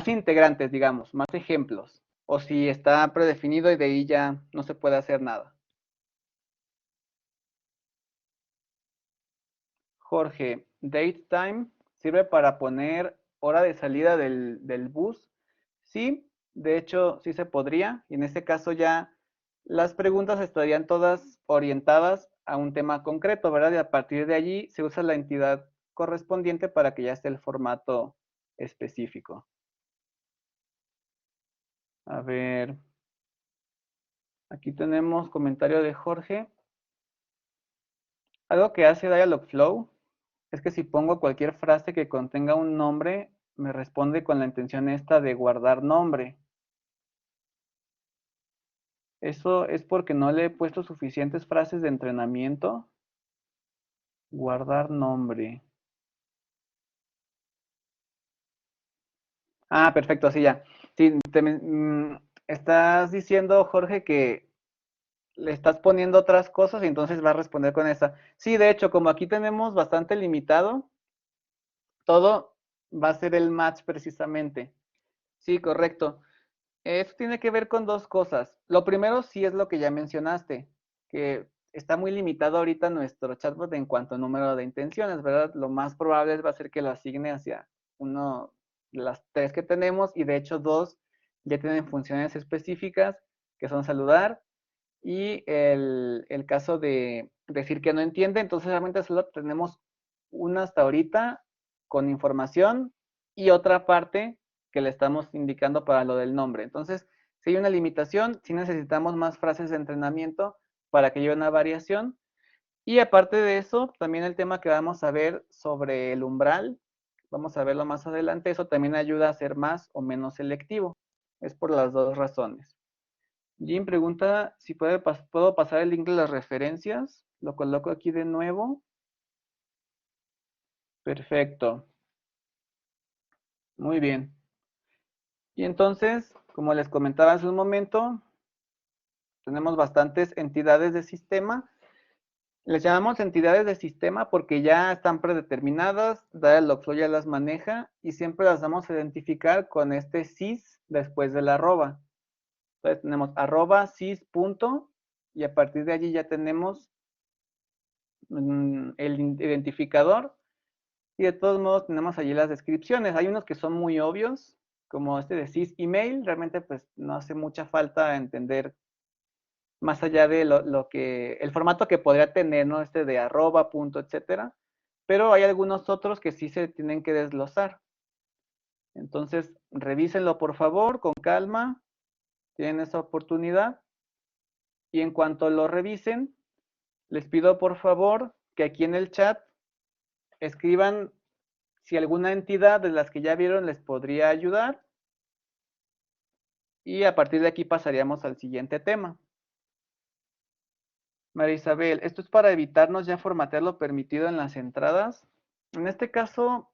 integrantes, digamos, más ejemplos. O si está predefinido y de ahí ya no se puede hacer nada. Jorge, date time sirve para poner hora de salida del bus. Sí, de hecho sí se podría. Y en este caso ya las preguntas estarían todas orientadas a un tema concreto, ¿verdad? Y a partir de allí se usa la entidad correspondiente para que ya esté el formato específico. A ver, aquí tenemos comentario de Jorge. Algo que hace Dialogflow es que si pongo cualquier frase que contenga un nombre, me responde con la intención esta de guardar nombre. Eso es porque no le he puesto suficientes frases de entrenamiento. Guardar nombre. Ah, perfecto, así ya. Sí, estás diciendo, Jorge, que le estás poniendo otras cosas y entonces va a responder con esa. Sí, de hecho, como aquí tenemos bastante limitado, todo va a ser el match precisamente. Sí, correcto. Esto tiene que ver con dos cosas. Lo primero sí es lo que ya mencionaste, que está muy limitado ahorita nuestro chatbot en cuanto a número de intenciones, ¿verdad? Lo más probable va a ser que lo asigne hacia uno de las tres que tenemos y de hecho dos ya tienen funciones específicas que son saludar y el caso de decir que no entiende, entonces realmente solo tenemos una hasta ahorita con información y otra parte que le estamos indicando para lo del nombre. Entonces, si hay una limitación, si necesitamos más frases de entrenamiento para que haya una variación. Y aparte de eso, también el tema que vamos a ver sobre el umbral, vamos a verlo más adelante, eso también ayuda a ser más o menos selectivo. Es por las dos razones. Jim pregunta si puedo pasar el link de las referencias. Lo coloco aquí de nuevo. Perfecto. Muy bien. Y entonces, como les comentaba hace un momento, tenemos bastantes entidades de sistema. Les llamamos entidades de sistema porque ya están predeterminadas, Dialogflow ya las maneja y siempre las vamos a identificar con este sys después del arroba. Entonces tenemos arroba sys punto y a partir de allí ya tenemos el identificador. Y de todos modos tenemos allí las descripciones. Hay unos que son muy obvios, como este de sys email. Realmente pues no hace mucha falta entender más allá de lo que, el formato que podría tener, ¿no? Este de arroba, punto, etcétera. Pero hay algunos otros que sí se tienen que desglosar. Entonces, revísenlo por favor, con calma. Tienen esa oportunidad. Y en cuanto lo revisen, les pido por favor que aquí en el chat escriban si alguna entidad de las que ya vieron les podría ayudar. Y a partir de aquí pasaríamos al siguiente tema. María Isabel, esto es para evitarnos ya formatear lo permitido en las entradas. En este caso,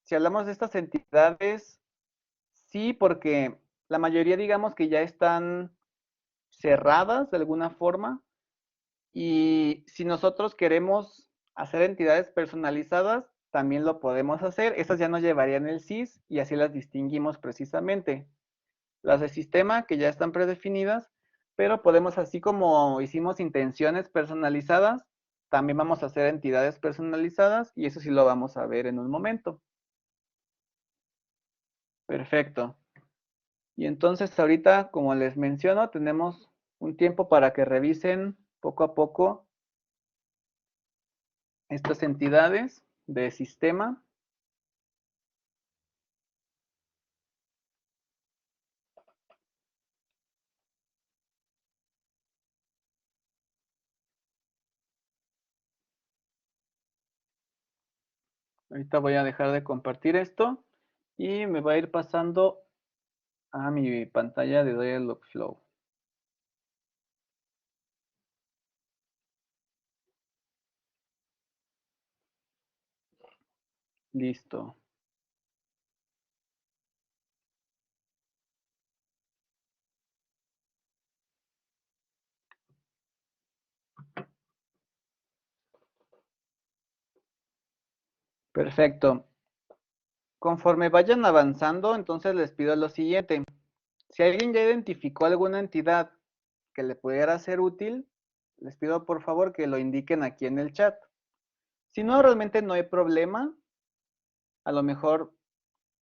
si hablamos de estas entidades, sí, porque la mayoría digamos que ya están cerradas de alguna forma. Y si nosotros queremos hacer entidades personalizadas, también lo podemos hacer. Estas ya nos llevarían el sys y así las distinguimos precisamente. Las de sistema que ya están predefinidas, pero podemos, así como hicimos intenciones personalizadas, también vamos a hacer entidades personalizadas y eso sí lo vamos a ver en un momento. Perfecto. Y entonces ahorita, como les menciono, tenemos un tiempo para que revisen poco a poco estas entidades de sistema. Ahorita voy a dejar de compartir esto y me va a ir pasando a mi pantalla de Dialogflow. Listo. Perfecto. Conforme vayan avanzando, entonces les pido lo siguiente. Si alguien ya identificó alguna entidad que le pudiera ser útil, les pido por favor que lo indiquen aquí en el chat. Si no, realmente no hay problema. A lo mejor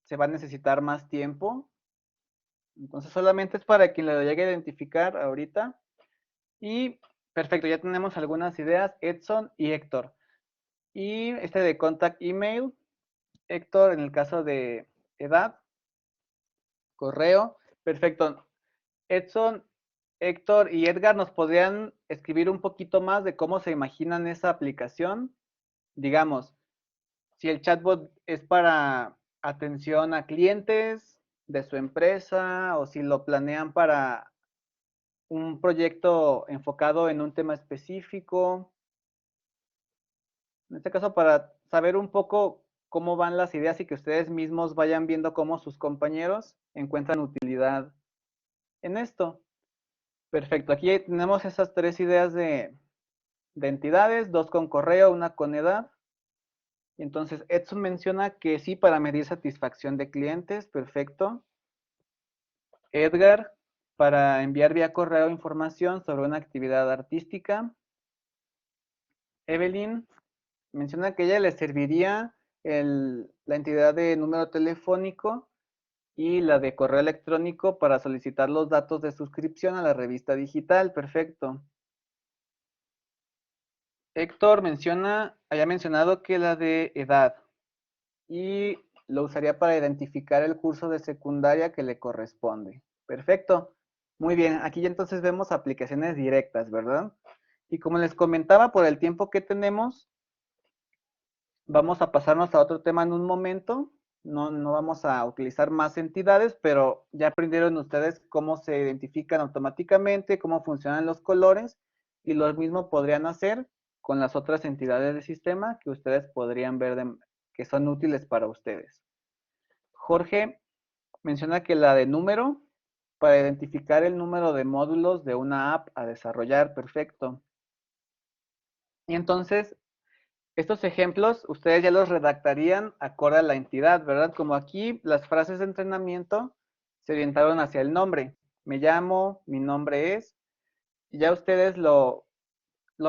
se va a necesitar más tiempo. Entonces solamente es para quien lo llegue a identificar ahorita. Y perfecto, ya tenemos algunas ideas, Edson y Héctor. Y este de contact email, Héctor en el caso de edad, correo, perfecto. Edson, Héctor y Edgar, ¿nos podrían escribir un poquito más de cómo se imaginan esa aplicación? Digamos, si el chatbot es para atención a clientes de su empresa o si lo planean para un proyecto enfocado en un tema específico. En este caso, para saber un poco cómo van las ideas y que ustedes mismos vayan viendo cómo sus compañeros encuentran utilidad en esto. Perfecto, aquí tenemos esas tres ideas de entidades, dos con correo, una con edad. Entonces, Edson menciona que sí para medir satisfacción de clientes, perfecto. Edgar, para enviar vía correo información sobre una actividad artística. Evelyn menciona que a ella le serviría la entidad de número telefónico y la de correo electrónico para solicitar los datos de suscripción a la revista digital, perfecto. Héctor había mencionado que la de edad y lo usaría para identificar el curso de secundaria que le corresponde. Perfecto. Muy bien, aquí ya entonces vemos aplicaciones directas, ¿verdad? Y como les comentaba, por el tiempo que tenemos, vamos a pasarnos a otro tema en un momento. No vamos a utilizar más entidades, pero ya aprendieron ustedes cómo se identifican automáticamente, cómo funcionan los colores, y lo mismo podrían hacer con las otras entidades del sistema que ustedes podrían ver que son útiles para ustedes. Jorge menciona que la de número, para identificar el número de módulos de una app a desarrollar, perfecto. Y entonces, estos ejemplos ustedes ya los redactarían acorde a la entidad, ¿verdad? Como aquí las frases de entrenamiento se orientaron hacia el nombre. Me llamo, mi nombre es, y ya ustedes lo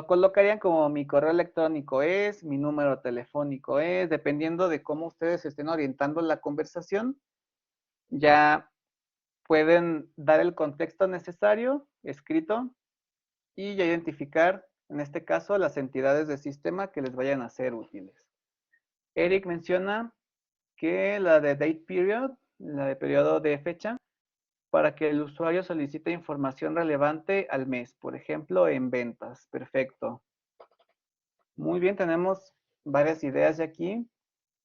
colocarían como mi correo electrónico es, mi número telefónico es, dependiendo de cómo ustedes estén orientando la conversación, ya pueden dar el contexto necesario, escrito, y ya identificar, en este caso, las entidades del sistema que les vayan a ser útiles. Eric menciona que la de date period, la de periodo de fecha, para que el usuario solicite información relevante al mes, por ejemplo, en ventas. Perfecto. Muy bien, tenemos varias ideas de aquí,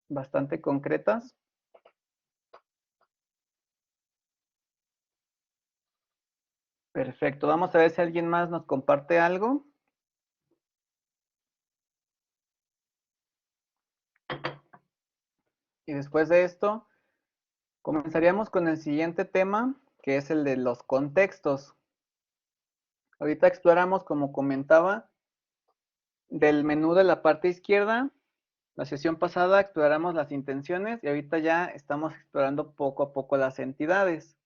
bastante concretas. Perfecto, vamos a ver si alguien más nos comparte algo. Y después de esto, comenzaríamos con el siguiente tema, que es el de los contextos. Ahorita exploramos, como comentaba, del menú de la parte izquierda. La sesión pasada exploramos las intenciones y ahorita ya estamos explorando poco a poco las entidades.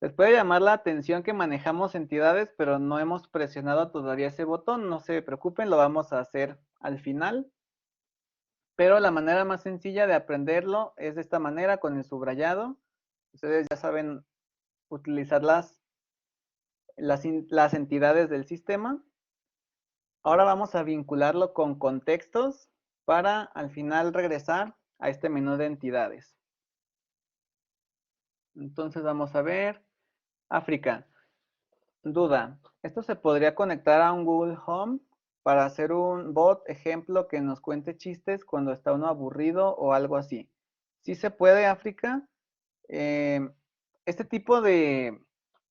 Les puede llamar la atención que manejamos entidades, pero no hemos presionado todavía ese botón. No se preocupen, lo vamos a hacer al final. Pero la manera más sencilla de aprenderlo es de esta manera, con el subrayado. Ustedes ya saben utilizar las entidades del sistema. Ahora vamos a vincularlo con contextos para al final regresar a este menú de entidades. Entonces vamos a ver, África. Duda, ¿esto se podría conectar a un Google Home para hacer un bot ejemplo que nos cuente chistes cuando está uno aburrido o algo así? ¿Sí se puede, África? Este tipo de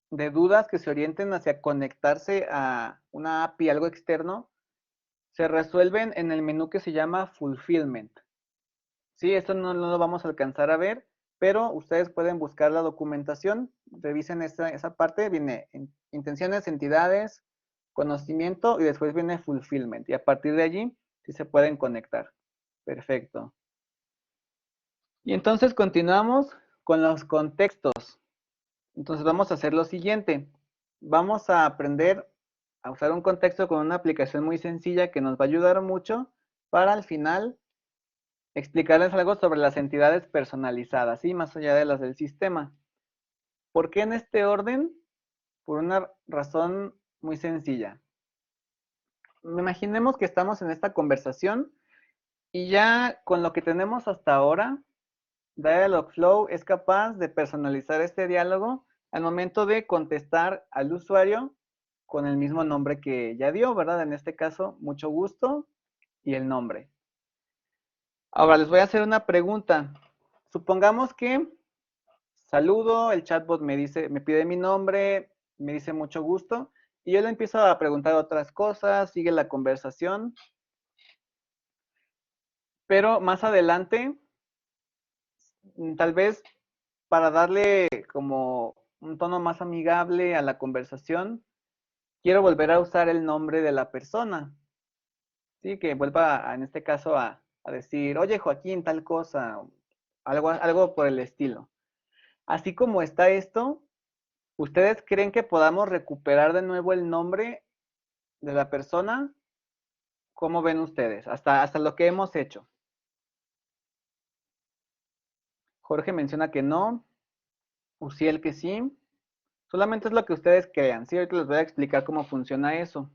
dudas que se orienten hacia conectarse a una API, algo externo, se resuelven en el menú que se llama Fulfillment. Sí, esto no lo vamos a alcanzar a ver, pero ustedes pueden buscar la documentación, revisen esa parte, viene intenciones, entidades, conocimiento y después viene Fulfillment. Y a partir de allí sí se pueden conectar. Perfecto. Y entonces continuamos con los contextos. Entonces vamos a hacer lo siguiente. Vamos a aprender a usar un contexto con una aplicación muy sencilla que nos va a ayudar mucho para al final explicarles algo sobre las entidades personalizadas, ¿sí? Más allá de las del sistema. ¿Por qué en este orden? Por una razón muy sencilla. Imaginemos que estamos en esta conversación y ya con lo que tenemos hasta ahora, Dialogflow es capaz de personalizar este diálogo al momento de contestar al usuario con el mismo nombre que ya dio, ¿verdad? En este caso, mucho gusto y el nombre. Ahora les voy a hacer una pregunta. Supongamos que saludo, el chatbot me dice, me pide mi nombre, me dice mucho gusto, y yo le empiezo a preguntar otras cosas, sigue la conversación, pero más adelante, tal vez para darle como un tono más amigable a la conversación, quiero volver a usar el nombre de la persona, ¿sí? Que vuelva, en este caso, a decir, oye, Joaquín, tal cosa, algo por el estilo. Así como está esto, ¿ustedes creen que podamos recuperar de nuevo el nombre de la persona? ¿Cómo ven ustedes? Hasta lo que hemos hecho. Jorge menciona que no, Uciel que sí. Solamente es lo que ustedes crean, ¿sí? Ahorita les voy a explicar cómo funciona eso.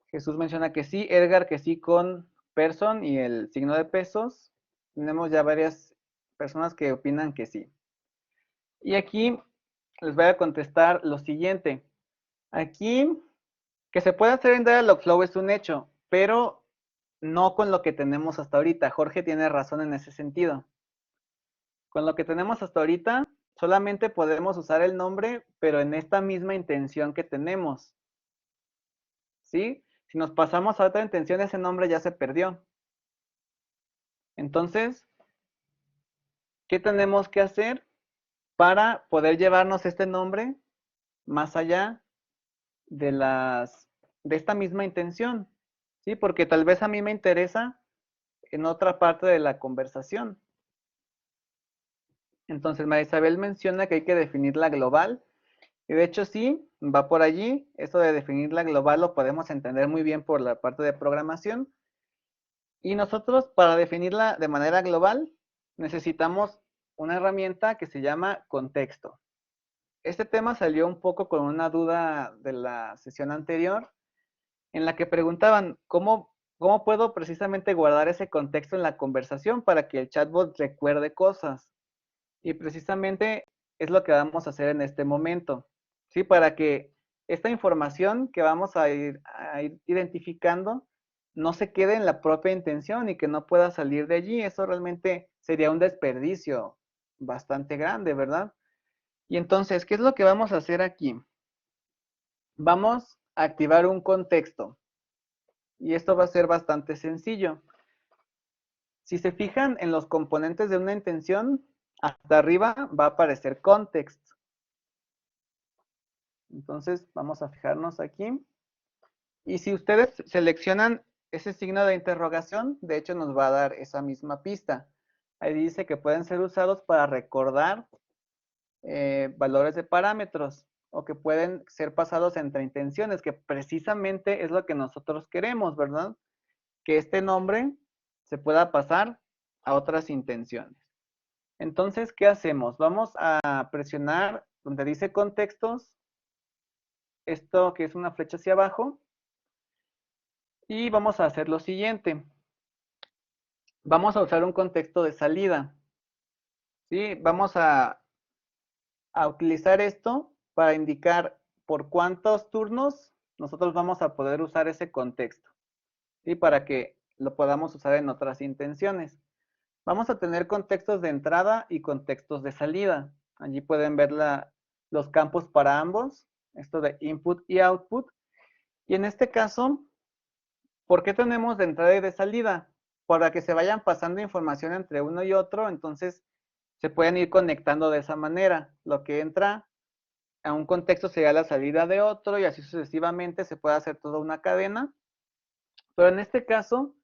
Jesús menciona que sí, Edgar que sí con person y el signo de pesos. Tenemos ya varias personas que opinan que sí. Y aquí les voy a contestar lo siguiente. Aquí, que se puede hacer en Dialogflow es un hecho, pero no con lo que tenemos hasta ahorita. Jorge tiene razón en ese sentido. Con lo que tenemos hasta ahorita, solamente podemos usar el nombre, pero en esta misma intención que tenemos. ¿Sí? Si nos pasamos a otra intención, ese nombre ya se perdió. Entonces, ¿qué tenemos que hacer para poder llevarnos este nombre más allá de de esta misma intención? ¿Sí? Porque tal vez a mí me interesa en otra parte de la conversación. Entonces, María Isabel menciona que hay que definirla global. Y de hecho sí, va por allí. Esto de definirla global lo podemos entender muy bien por la parte de programación. Y nosotros para definirla de manera global necesitamos una herramienta que se llama contexto. Este tema salió un poco con una duda de la sesión anterior en la que preguntaban cómo puedo precisamente guardar ese contexto en la conversación para que el chatbot recuerde cosas. Y precisamente es lo que vamos a hacer en este momento, ¿sí? Para que esta información que vamos a ir identificando no se quede en la propia intención y que no pueda salir de allí. Eso realmente sería un desperdicio bastante grande, ¿verdad? Y entonces, ¿qué es lo que vamos a hacer aquí? Vamos a activar un contexto. Y esto va a ser bastante sencillo. Si se fijan en los componentes de una intención, hasta arriba va a aparecer context. Entonces vamos a fijarnos aquí. Y si ustedes seleccionan ese signo de interrogación, de hecho nos va a dar esa misma pista. Ahí dice que pueden ser usados para recordar valores de parámetros o que pueden ser pasados entre intenciones, que precisamente es lo que nosotros queremos, ¿verdad? Que este nombre se pueda pasar a otras intenciones. Entonces, ¿qué hacemos? Vamos a presionar donde dice contextos, esto que es una flecha hacia abajo, y vamos a hacer lo siguiente. Vamos a usar un contexto de salida. ¿Sí? Vamos a utilizar esto para indicar por cuántos turnos nosotros vamos a poder usar ese contexto. ¿Sí? Para que lo podamos usar en otras intenciones. Vamos a tener contextos de entrada y contextos de salida. Allí pueden ver los campos para ambos, esto de input y output. Y en este caso, ¿por qué tenemos de entrada y de salida? Para que se vayan pasando información entre uno y otro, entonces se pueden ir conectando de esa manera. Lo que entra a un contexto sería la salida de otro y así sucesivamente se puede hacer toda una cadena. Pero en este caso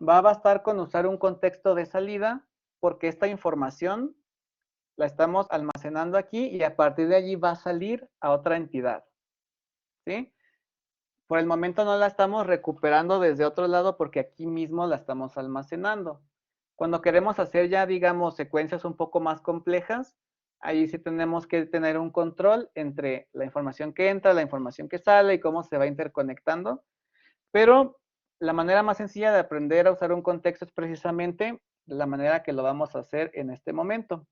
va a bastar con usar un contexto de salida porque esta información la estamos almacenando aquí y a partir de allí va a salir a otra entidad. ¿Sí? Por el momento no la estamos recuperando desde otro lado porque aquí mismo la estamos almacenando. Cuando queremos hacer ya, digamos, secuencias un poco más complejas, ahí sí tenemos que tener un control entre la información que entra, la información que sale y cómo se va interconectando. Pero la manera más sencilla de aprender a usar un contexto es precisamente la manera que lo vamos a hacer en este momento.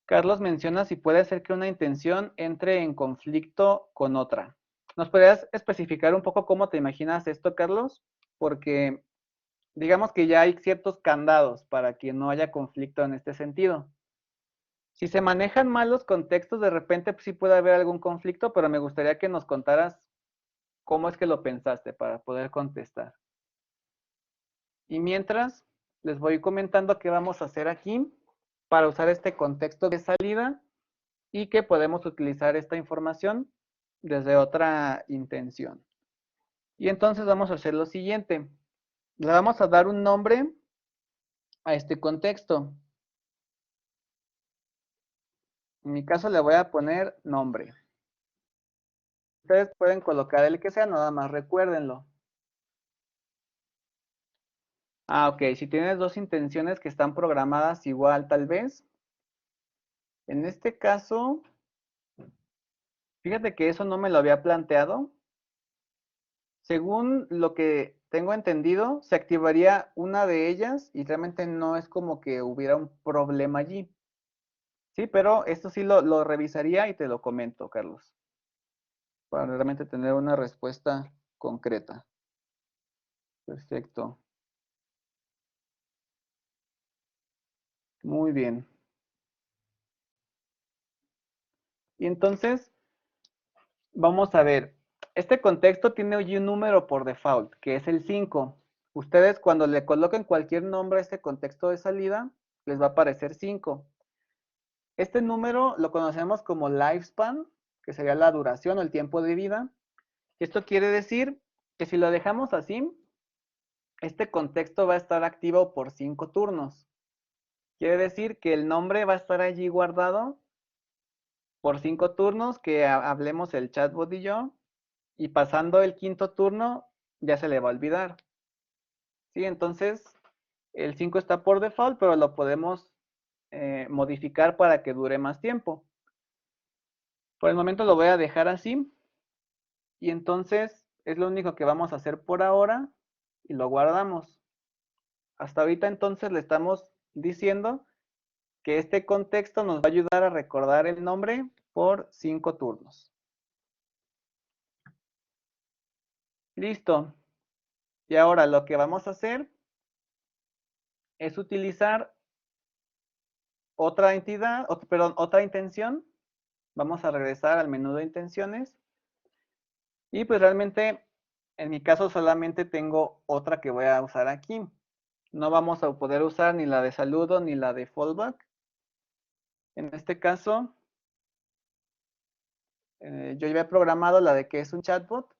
Carlos menciona si puede ser que una intención entre en conflicto con otra. ¿Nos podrías especificar un poco cómo te imaginas esto, Carlos? Porque digamos que ya hay ciertos candados para que no haya conflicto en este sentido. Si se manejan mal los contextos, de repente pues, sí puede haber algún conflicto, pero me gustaría que nos contaras cómo es que lo pensaste para poder contestar. Y mientras, les voy comentando qué vamos a hacer aquí para usar este contexto de salida y que podemos utilizar esta información desde otra intención. Y entonces vamos a hacer lo siguiente. Le vamos a dar un nombre a este contexto. En mi caso le voy a poner nombre. Ustedes pueden colocar el que sea, nada más recuérdenlo. Ah, ok. Si tienes dos intenciones que están programadas igual, tal vez. En este caso, fíjate que eso no me lo había planteado. Según lo que tengo entendido, se activaría una de ellas y realmente no es como que hubiera un problema allí. Sí, pero esto sí lo revisaría y te lo comento, Carlos, para realmente tener una respuesta concreta. Perfecto. Muy bien. Y entonces, vamos a ver. Este contexto tiene hoy un número por default, que es el 5. Ustedes cuando le coloquen cualquier nombre a este contexto de salida, les va a aparecer 5. Este número lo conocemos como lifespan, que sería la duración o el tiempo de vida. Esto quiere decir que si lo dejamos así, este contexto va a estar activo por 5 turnos. Quiere decir que el nombre va a estar allí guardado por 5 turnos, que hablemos el chatbot y yo, y pasando el quinto turno ya se le va a olvidar. ¿Sí? Entonces, el 5 está por default, pero lo podemos modificar para que dure más tiempo. Por el momento lo voy a dejar así. Y entonces es lo único que vamos a hacer por ahora y lo guardamos. Hasta ahorita entonces le estamos diciendo que este contexto nos va a ayudar a recordar el nombre por 5 turnos. Listo. Y ahora lo que vamos a hacer es utilizar otra entidad, perdón, otra intención. Vamos a regresar al menú de intenciones. Y pues realmente, en mi caso solamente tengo otra que voy a usar aquí. No vamos a poder usar ni la de saludo ni la de fallback. En este caso, yo ya había programado la de que es un chatbot.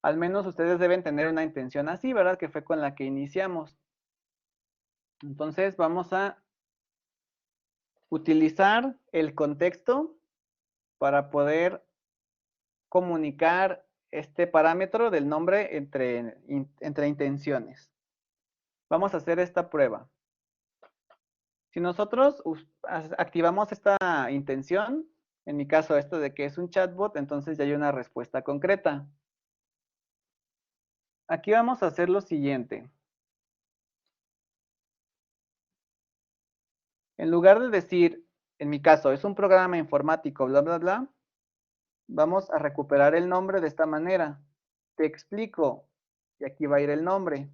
Al menos ustedes deben tener una intención así, ¿verdad? Que fue con la que iniciamos. Entonces vamos a utilizar el contexto para poder comunicar este parámetro del nombre entre intenciones. Vamos a hacer esta prueba. Si nosotros activamos esta intención, en mi caso esto de que es un chatbot, entonces ya hay una respuesta concreta. Aquí vamos a hacer lo siguiente. En lugar de decir, en mi caso, es un programa informático, bla, bla, bla, vamos a recuperar el nombre de esta manera. Te explico, y aquí va a ir el nombre.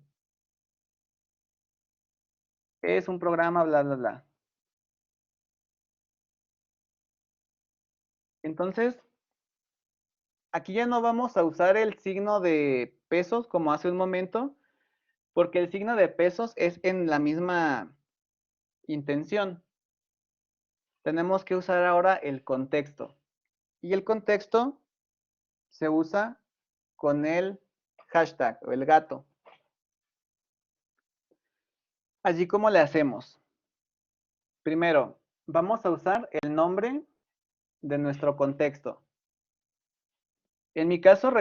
Es un programa, bla, bla, bla. Entonces, aquí ya no vamos a usar el signo de pesos como hace un momento, porque el signo de pesos es en la misma intención. Tenemos que usar ahora el contexto. Y el contexto se usa con el hashtag o el gato. Allí, ¿cómo le hacemos? Primero, vamos a usar el nombre de nuestro contexto. En mi caso,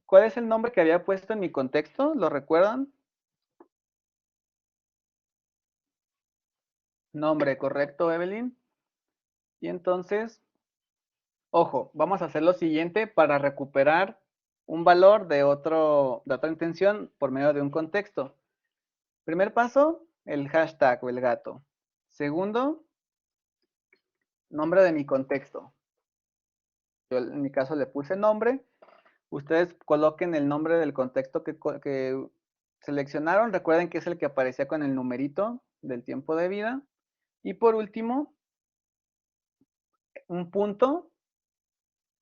¿cuál es el nombre que había puesto en mi contexto? ¿Lo recuerdan? Nombre, correcto, Evelyn. Y entonces, ojo, vamos a hacer lo siguiente para recuperar un valor de otra intención por medio de un contexto. Primer paso, el hashtag o el gato. Segundo, nombre de mi contexto. Yo en mi caso le puse nombre. Ustedes coloquen el nombre del contexto que seleccionaron. Recuerden que es el que aparecía con el numerito del tiempo de vida. Y por último, un punto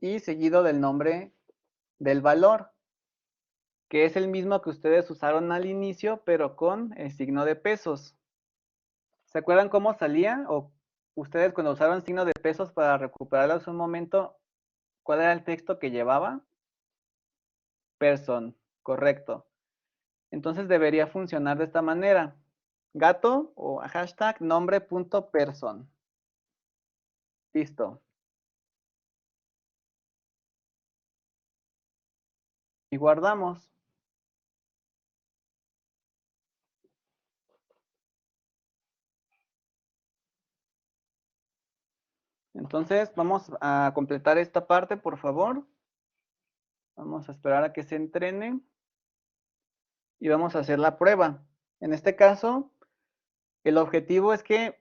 y seguido del nombre del valor, que es el mismo que ustedes usaron al inicio, pero con el signo de pesos. ¿Se acuerdan cómo salía? O ustedes cuando usaron signo de pesos para recuperarlo hace un momento, ¿cuál era el texto que llevaba? Person, correcto. Entonces debería funcionar de esta manera. Gato o hashtag nombre.person. Listo. Y guardamos. Entonces vamos a completar esta parte, por favor. Vamos a esperar a que se entrene. Y vamos a hacer la prueba. En este caso, el objetivo es que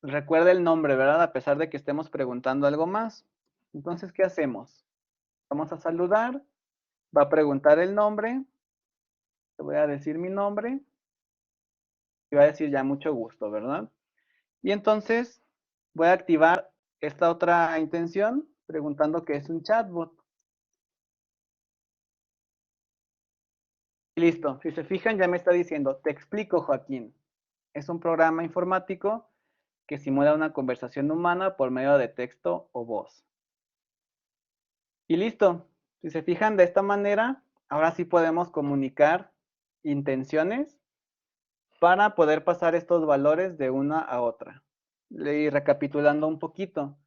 recuerde el nombre, ¿verdad? A pesar de que estemos preguntando algo más. Entonces, ¿qué hacemos? Vamos a saludar. Va a preguntar el nombre. Te voy a decir mi nombre. Y va a decir ya mucho gusto, ¿verdad? Y entonces voy a activar esta otra intención preguntando qué es un chatbot. Y listo. Si se fijan, ya me está diciendo, te explico, Joaquín. Es un programa informático que simula una conversación humana por medio de texto o voz. Y listo. Si se fijan de esta manera, ahora sí podemos comunicar intenciones para poder pasar estos valores de una a otra. Y recapitulando un poquito,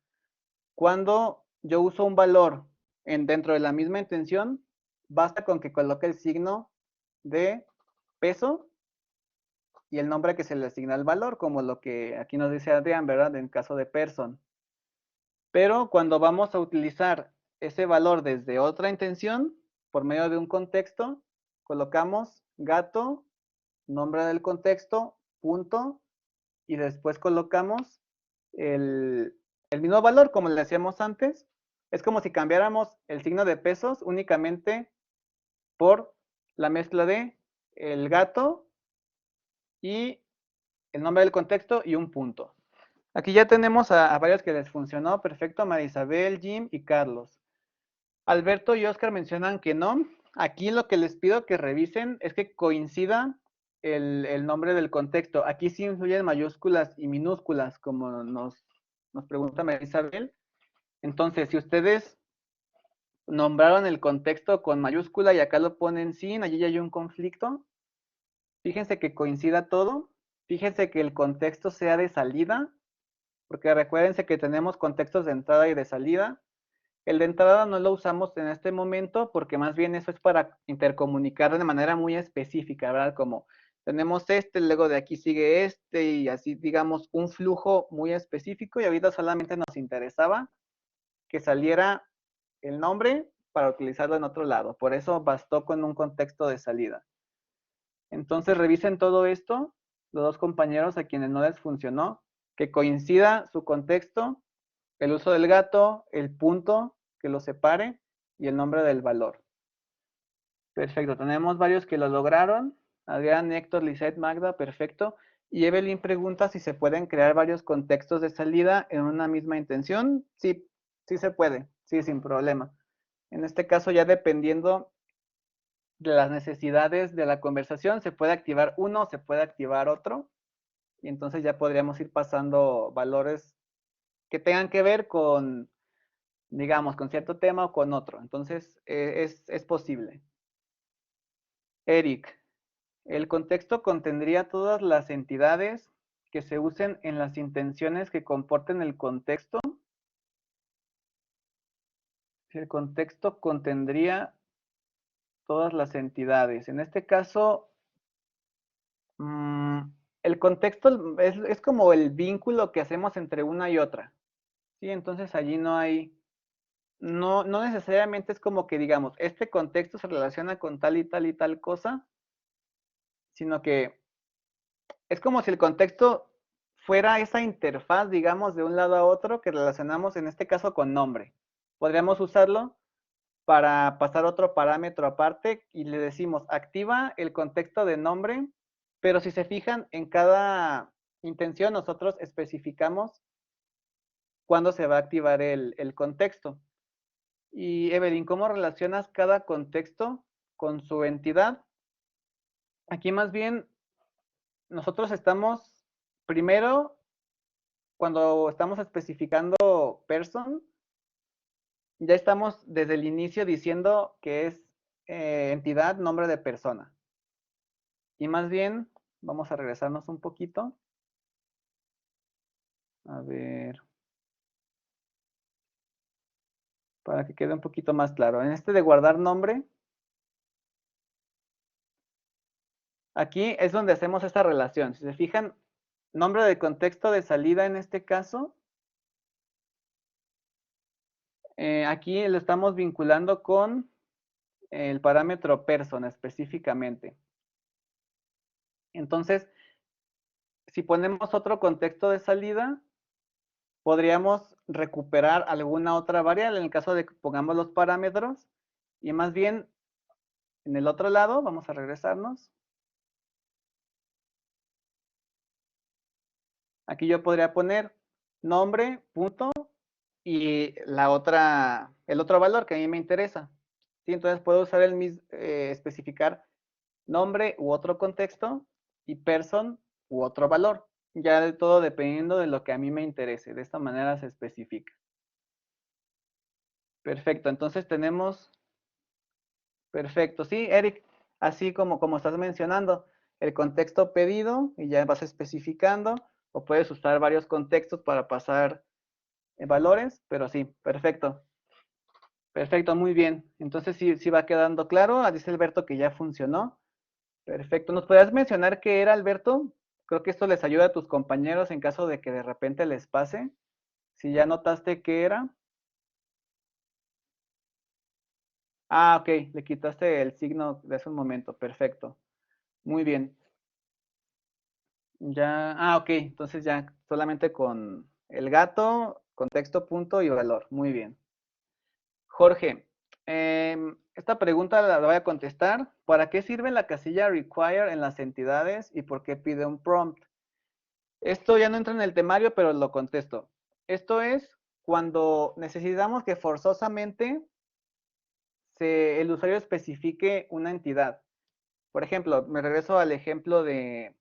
cuando yo uso un valor dentro de la misma intención, basta con que coloque el signo de peso y el nombre que se le asigna al valor, como lo que aquí nos dice Adrián, ¿verdad? En caso de person. Pero cuando vamos a utilizar ese valor desde otra intención, por medio de un contexto, colocamos gato, nombre del contexto, punto, y después colocamos el mismo valor como le hacíamos antes. Es como si cambiáramos el signo de pesos únicamente por la mezcla de el gato y el nombre del contexto y un punto. Aquí ya tenemos a varios que les funcionó perfecto, María Isabel, Jim y Carlos. Alberto y Oscar mencionan que no. Aquí lo que les pido que revisen es que coincida el nombre del contexto. Aquí sí influyen mayúsculas y minúsculas, como nos pregunta María Isabel. Entonces, si ustedes nombraron el contexto con mayúscula y acá lo ponen sin, allí ya hay un conflicto. Fíjense que coincida todo. Fíjense que el contexto sea de salida, porque recuérdense que tenemos contextos de entrada y de salida. El de entrada no lo usamos en este momento porque más bien eso es para intercomunicar de manera muy específica, ¿verdad? Como tenemos este, luego de aquí sigue este y así digamos un flujo muy específico y ahorita solamente nos interesaba que saliera el nombre para utilizarlo en otro lado. Por eso bastó con un contexto de salida. Entonces revisen todo esto, los dos compañeros a quienes no les funcionó, que coincida su contexto, el uso del gato, el punto que lo separe y el nombre del valor. Perfecto, tenemos varios que lo lograron. Adrián, Héctor, Lisette, Magda, perfecto. Y Evelyn pregunta si se pueden crear varios contextos de salida en una misma intención. Sí, sí se puede, sí, sin problema. En este caso, ya dependiendo de las necesidades de la conversación, se puede activar uno, se puede activar otro. Y entonces ya podríamos ir pasando valores que tengan que ver con, digamos, con cierto tema o con otro. Entonces, es posible. Eric, el contexto contendría todas las entidades que se usen en las intenciones que comporten el contexto. El contexto contendría todas las entidades. En este caso, el contexto es como el vínculo que hacemos entre una y otra. ¿Sí? Entonces allí no hay, no necesariamente es como que digamos, este contexto se relaciona con tal y tal y tal cosa, sino que es como si el contexto fuera esa interfaz, digamos, de un lado a otro que relacionamos en este caso con nombre. Podríamos usarlo para pasar otro parámetro aparte y le decimos activa el contexto de nombre, pero si se fijan en cada intención nosotros especificamos cuándo se va a activar el contexto. Y Evelyn, ¿cómo relacionas cada contexto con su entidad? Aquí más bien nosotros estamos primero cuando estamos especificando person, ya estamos desde el inicio diciendo que es entidad, nombre de persona. Y más bien, vamos a regresarnos un poquito. A ver, para que quede un poquito más claro. En este de guardar nombre, aquí es donde hacemos esta relación. Si se fijan, nombre de contexto de salida en este caso, aquí lo estamos vinculando con el parámetro person específicamente. Entonces, si ponemos otro contexto de salida, podríamos recuperar alguna otra variable en el caso de que pongamos los parámetros y más bien en el otro lado, vamos a regresarnos. Aquí yo podría poner nombre, punto, y el otro valor que a mí me interesa. ¿Sí? Entonces puedo usar el mismo, especificar nombre u otro contexto y person u otro valor. Ya de todo dependiendo de lo que a mí me interese. De esta manera se especifica. Perfecto, entonces tenemos, perfecto, sí, Eric, así como estás mencionando, el contexto pedido y ya vas especificando, o puedes usar varios contextos para pasar valores, pero sí, perfecto. Perfecto, muy bien. Entonces sí va quedando claro. Dice Alberto que ya funcionó. Perfecto. ¿Nos podrías mencionar qué era, Alberto? Creo que esto les ayuda a tus compañeros en caso de que de repente les pase. Si ya notaste qué era. Ah, ok, le quitaste el signo de hace un momento. Perfecto. Muy bien. Ya, ok, entonces ya solamente con el gato, contexto, punto y valor. Muy bien. Jorge, esta pregunta la voy a contestar. ¿Para qué sirve la casilla require en las entidades y por qué pide un prompt? Esto ya no entra en el temario, pero lo contesto. Esto es cuando necesitamos que forzosamente el usuario especifique una entidad. Por ejemplo, me regreso al ejemplo de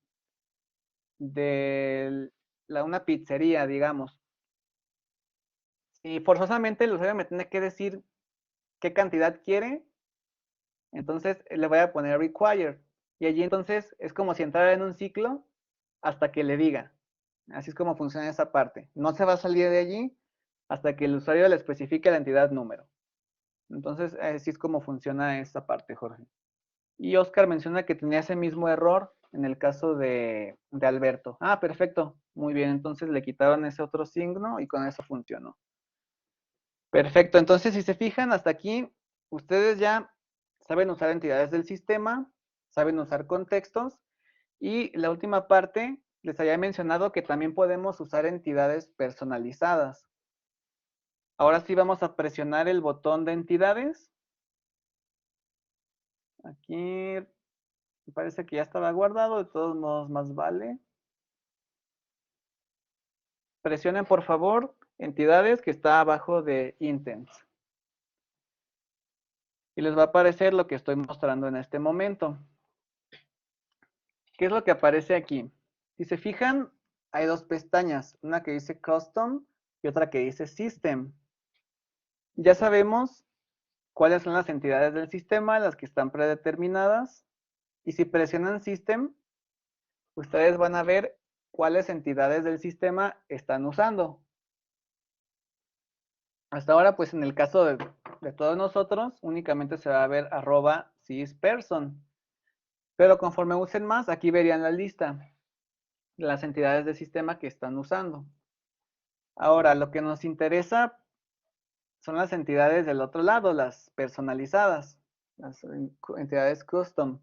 una pizzería, digamos. Si forzosamente el usuario me tiene que decir qué cantidad quiere, entonces le voy a poner require. Y allí entonces es como si entrara en un ciclo hasta que le diga. Así es como funciona esa parte. No se va a salir de allí hasta que el usuario le especifique la entidad número. Entonces, así es como funciona esta parte, Jorge. Y Oscar menciona que tenía ese mismo error en el caso de Alberto. Ah, perfecto. Muy bien, entonces le quitaron ese otro signo y con eso funcionó. Perfecto, entonces si se fijan hasta aquí, ustedes ya saben usar entidades del sistema, saben usar contextos y la última parte les había mencionado que también podemos usar entidades personalizadas. Ahora sí vamos a presionar el botón de entidades. Aquí me parece que ya estaba guardado, de todos modos más vale. Presionen por favor entidades que está abajo de intents. Y les va a aparecer lo que estoy mostrando en este momento. ¿Qué es lo que aparece aquí? Si se fijan, hay dos pestañas, una que dice Custom y otra que dice System. Ya sabemos cuáles son las entidades del sistema, las que están predeterminadas. Y si presionan System, ustedes van a ver cuáles entidades del sistema están usando. Hasta ahora, pues en el caso de todos nosotros, únicamente se va a ver @sysperson. Pero conforme usen más, aquí verían la lista de las entidades del sistema que están usando. Ahora, lo que nos interesa son las entidades del otro lado, las personalizadas, las entidades custom.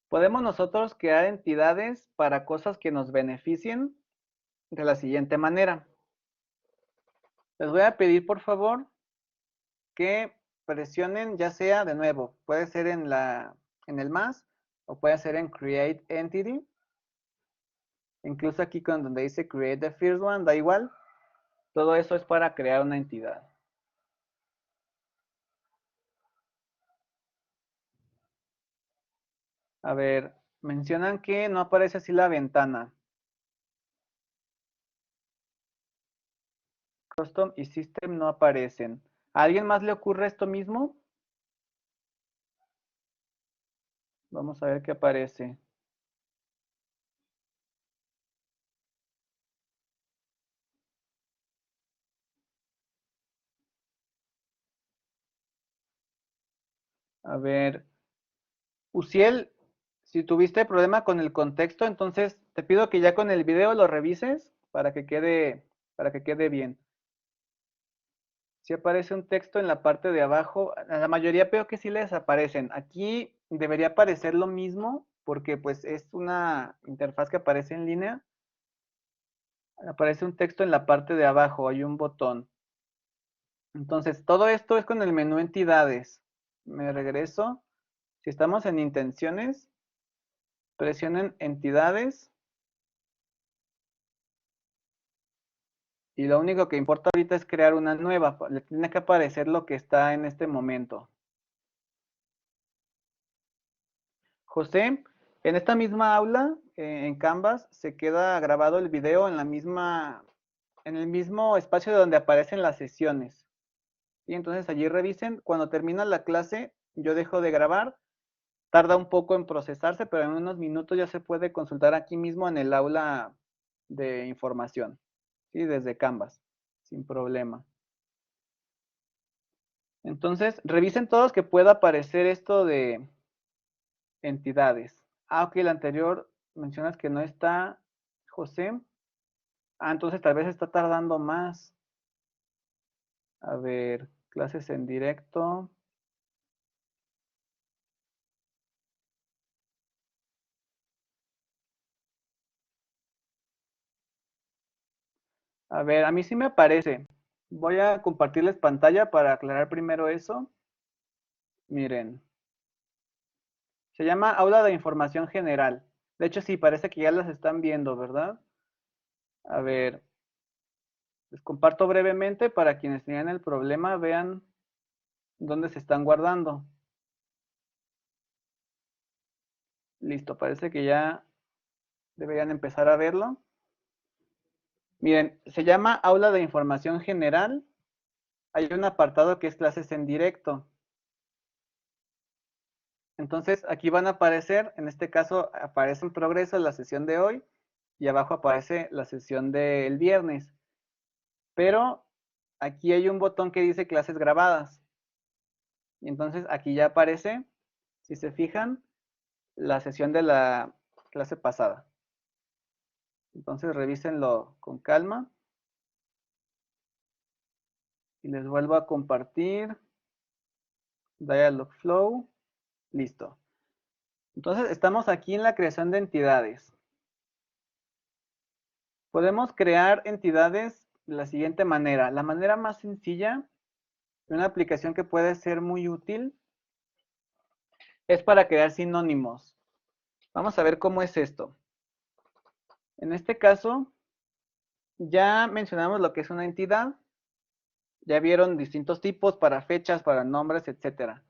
Podemos nosotros crear entidades para cosas que nos beneficien de la siguiente manera. Les voy a pedir, por favor, que presionen, ya sea de nuevo, puede ser en el más o puede ser en Create Entity. Incluso aquí con donde dice Create the First One, da igual. Todo eso es para crear una entidad. A ver, mencionan que no aparece así la ventana. Custom y System no aparecen. ¿A alguien más le ocurre esto mismo? Vamos a ver qué aparece. A ver, Uciel, si tuviste problema con el contexto, entonces te pido que ya con el video lo revises para que quede bien. Si aparece un texto en la parte de abajo, a la mayoría veo que sí les aparecen. Aquí debería aparecer lo mismo porque pues es una interfaz que aparece en línea. Aparece un texto en la parte de abajo, hay un botón. Entonces, todo esto es con el menú entidades. Me regreso. Si estamos en intenciones, presionen entidades. Y lo único que importa ahorita es crear una nueva. Le tiene que aparecer lo que está en este momento. José, en esta misma aula, en Canvas, se queda grabado el video en el mismo espacio donde aparecen las sesiones. Y entonces allí revisen. Cuando termina la clase, yo dejo de grabar. Tarda un poco en procesarse, pero en unos minutos ya se puede consultar aquí mismo en el aula de información. ¿Sí? Desde Canvas, sin problema. Entonces, revisen todos que pueda aparecer esto de entidades. Ah, ok, el anterior mencionas que no está, José. Ah, entonces tal vez está tardando más. A ver, clases en directo. A ver, a mí sí me aparece. Voy a compartirles pantalla para aclarar primero eso. Miren, se llama aula de información general. De hecho, sí, parece que ya las están viendo, ¿verdad? A ver, les comparto brevemente para quienes tenían el problema, vean dónde se están guardando. Listo, parece que ya deberían empezar a verlo. Miren, se llama aula de información general. Hay un apartado que es clases en directo. Entonces, aquí van a aparecer, en este caso aparece en progreso la sesión de hoy y abajo aparece la sesión del viernes. Pero aquí hay un botón que dice clases grabadas. Y entonces aquí ya aparece, si se fijan, la sesión de la clase pasada. Entonces revísenlo con calma. Y les vuelvo a compartir. Dialogflow. Listo. Entonces estamos aquí en la creación de entidades. Podemos crear entidades de la siguiente manera. La manera más sencilla de una aplicación que puede ser muy útil es para crear sinónimos. Vamos a ver cómo es esto. En este caso, ya mencionamos lo que es una entidad. Ya vieron distintos tipos para fechas, para nombres, etcétera.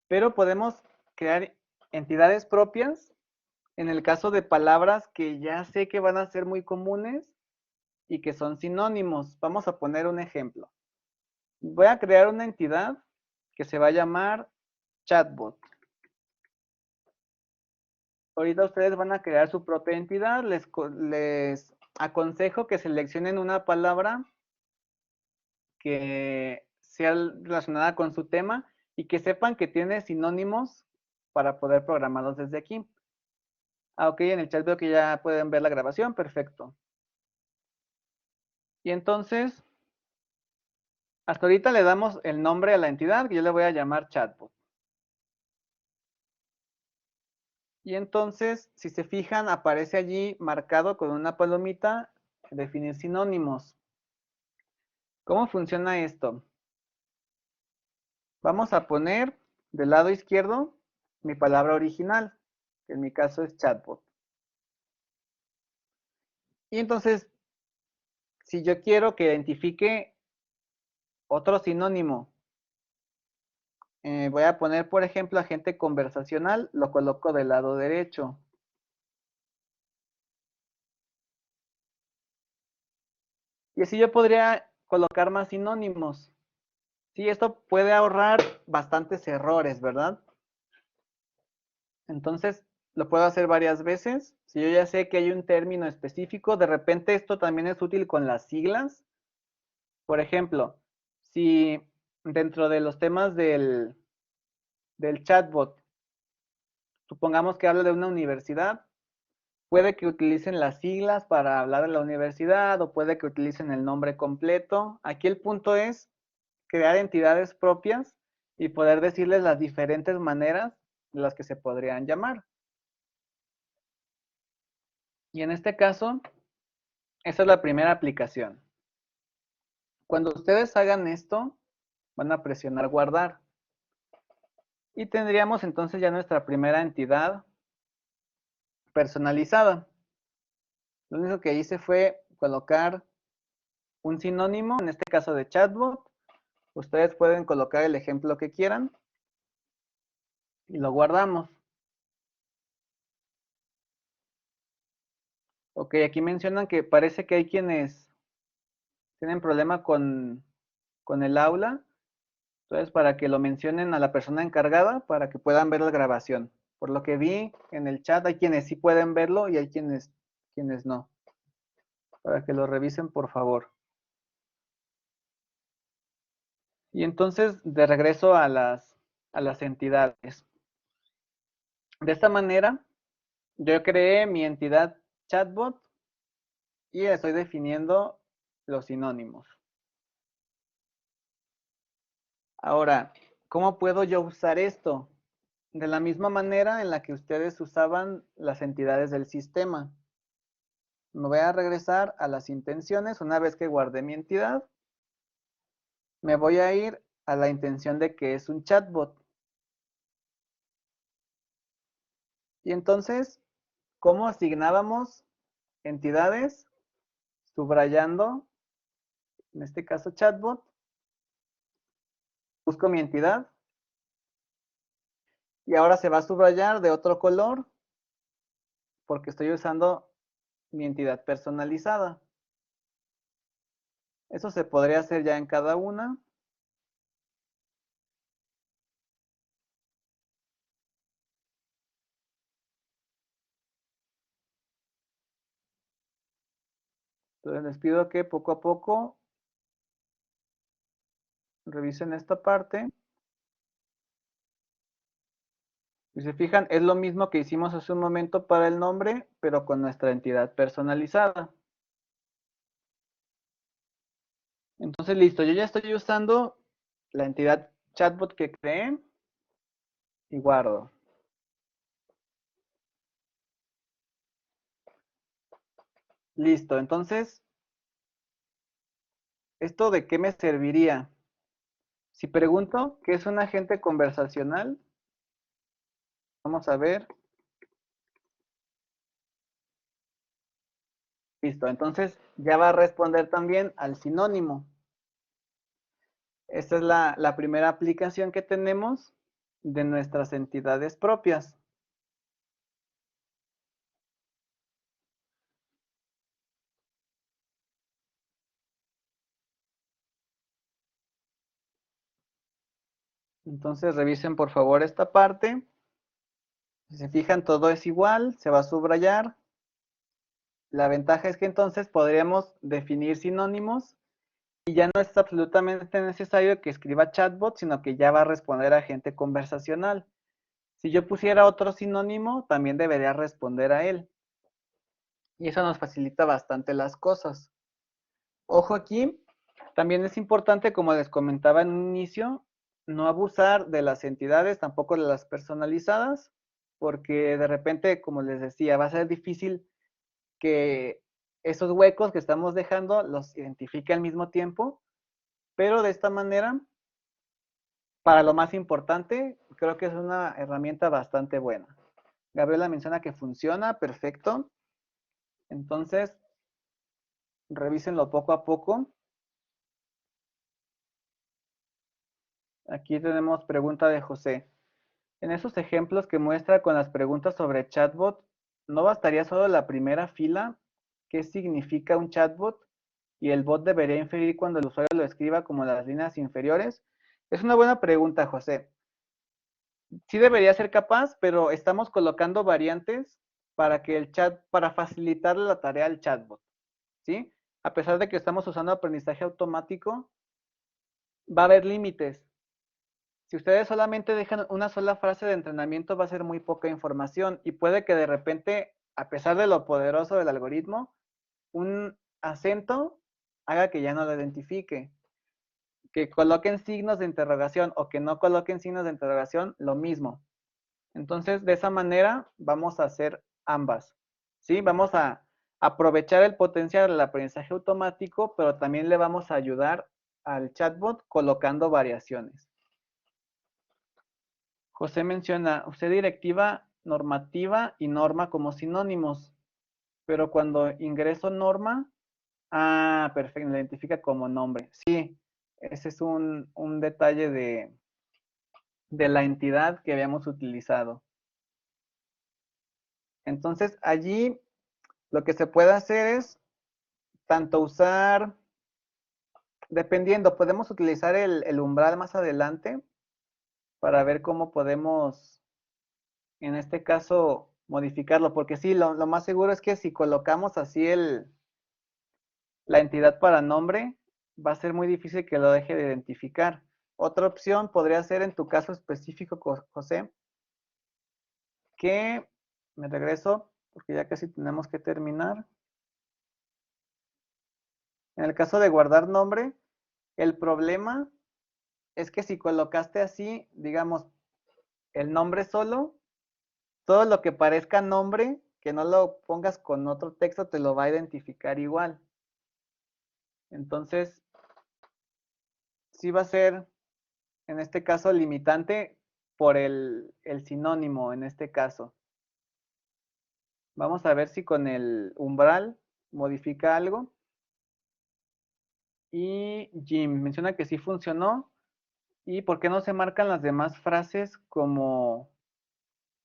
Pero podemos crear entidades propias en el caso de palabras que ya sé que van a ser muy comunes y que son sinónimos. Vamos a poner un ejemplo. Voy a crear una entidad que se va a llamar chatbot. Ahorita ustedes van a crear su propia entidad. Les aconsejo que seleccionen una palabra que sea relacionada con su tema y que sepan que tiene sinónimos para poder programarlos desde aquí. Ah, ok, en el chat veo que ya pueden ver la grabación, perfecto. Y entonces, hasta ahorita le damos el nombre a la entidad que yo le voy a llamar chatbot. Y entonces, si se fijan, aparece allí marcado con una palomita definir sinónimos. ¿Cómo funciona esto? Vamos a poner del lado izquierdo mi palabra original, que en mi caso es chatbot. Y entonces, si yo quiero que identifique otro sinónimo, voy a poner, por ejemplo, agente conversacional, lo coloco del lado derecho. Y así yo podría colocar más sinónimos. Sí, esto puede ahorrar bastantes errores, ¿verdad? Entonces, lo puedo hacer varias veces. Si yo ya sé que hay un término específico, de repente esto también es útil con las siglas. Por ejemplo, si dentro de los temas del chatbot, supongamos que habla de una universidad, puede que utilicen las siglas para hablar de la universidad o puede que utilicen el nombre completo. Aquí el punto es crear entidades propias y poder decirles las diferentes maneras de las que se podrían llamar. Y en este caso, esa es la primera aplicación. Cuando ustedes hagan esto, van a presionar guardar. Y tendríamos entonces ya nuestra primera entidad personalizada. Lo único que hice fue colocar un sinónimo, en este caso de chatbot. Ustedes pueden colocar el ejemplo que quieran y lo guardamos. Ok, aquí mencionan que parece que hay quienes tienen problema con el aula. Entonces, para que lo mencionen a la persona encargada, para que puedan ver la grabación. Por lo que vi en el chat, hay quienes sí pueden verlo y hay quienes no. Para que lo revisen, por favor. Y entonces, de regreso a las entidades. De esta manera, yo creé mi entidad chatbot y estoy definiendo los sinónimos. Ahora, ¿cómo puedo yo usar esto? De la misma manera en la que ustedes usaban las entidades del sistema. Me voy a regresar a las intenciones una vez que guardé mi entidad. Me voy a ir a la intención de que es un chatbot. Y entonces, ¿cómo asignábamos entidades? Subrayando, en este caso chatbot. Busco mi entidad. Y ahora se va a subrayar de otro color porque estoy usando mi entidad personalizada. Eso se podría hacer ya en cada una. Entonces les pido que poco a poco revisen esta parte. Si se fijan, es lo mismo que hicimos hace un momento para el nombre, pero con nuestra entidad personalizada. Entonces, listo, yo ya estoy usando la entidad chatbot que creé y guardo. Listo, entonces, ¿esto de qué me serviría? Si pregunto qué es un agente conversacional, vamos a ver. Listo, entonces ya va a responder también al sinónimo. Esta es la primera aplicación que tenemos de nuestras entidades propias. Entonces revisen por favor esta parte. Si se fijan, todo es igual, se va a subrayar. La ventaja es que entonces podríamos definir sinónimos y ya no es absolutamente necesario que escriba chatbot, sino que ya va a responder a agente conversacional. Si yo pusiera otro sinónimo, también debería responder a él. Y eso nos facilita bastante las cosas. Ojo aquí, también es importante, como les comentaba en un inicio, no abusar de las entidades, tampoco de las personalizadas, porque de repente, como les decía, va a ser difícil que esos huecos que estamos dejando los identifique al mismo tiempo, pero de esta manera, para lo más importante, creo que es una herramienta bastante buena. Gabriela menciona que funciona, perfecto. Entonces, revísenlo poco a poco. Aquí tenemos pregunta de José. En esos ejemplos que muestra con las preguntas sobre chatbot, ¿no bastaría solo la primera fila? ¿Qué significa un chatbot? Y el bot debería inferir cuando el usuario lo escriba como las líneas inferiores. Es una buena pregunta, José. Sí debería ser capaz, pero estamos colocando variantes para que el chat, para facilitarle la tarea al chatbot, ¿sí? A pesar de que estamos usando aprendizaje automático, va a haber límites. Si ustedes solamente dejan una sola frase de entrenamiento, va a ser muy poca información y puede que de repente, a pesar de lo poderoso del algoritmo, un acento haga que ya no lo identifique. Que coloquen signos de interrogación o que no coloquen signos de interrogación, lo mismo. Entonces, de esa manera vamos a hacer ambas. ¿Sí? Vamos a aprovechar el potencial del aprendizaje automático, pero también le vamos a ayudar al chatbot colocando variaciones. José menciona, usé directiva, normativa y norma como sinónimos, pero cuando ingreso norma, perfecto, la identifica como nombre. Sí, ese es un detalle de la entidad que habíamos utilizado. Entonces, allí lo que se puede hacer es tanto usar, dependiendo, podemos utilizar el umbral más adelante para ver cómo podemos, en este caso, modificarlo, porque sí, lo más seguro es que si colocamos así la entidad para nombre, va a ser muy difícil que lo deje de identificar. Otra opción podría ser en tu caso específico, José, que me regreso, porque ya casi tenemos que terminar. En el caso de guardar nombre, el problema es que si colocaste así, digamos, el nombre solo, todo lo que parezca nombre, que no lo pongas con otro texto, te lo va a identificar igual. Entonces, sí va a ser, en este caso, limitante por el sinónimo, en este caso. Vamos a ver si con el umbral modifica algo. Y Jim menciona que sí funcionó. ¿Y por qué no se marcan las demás frases como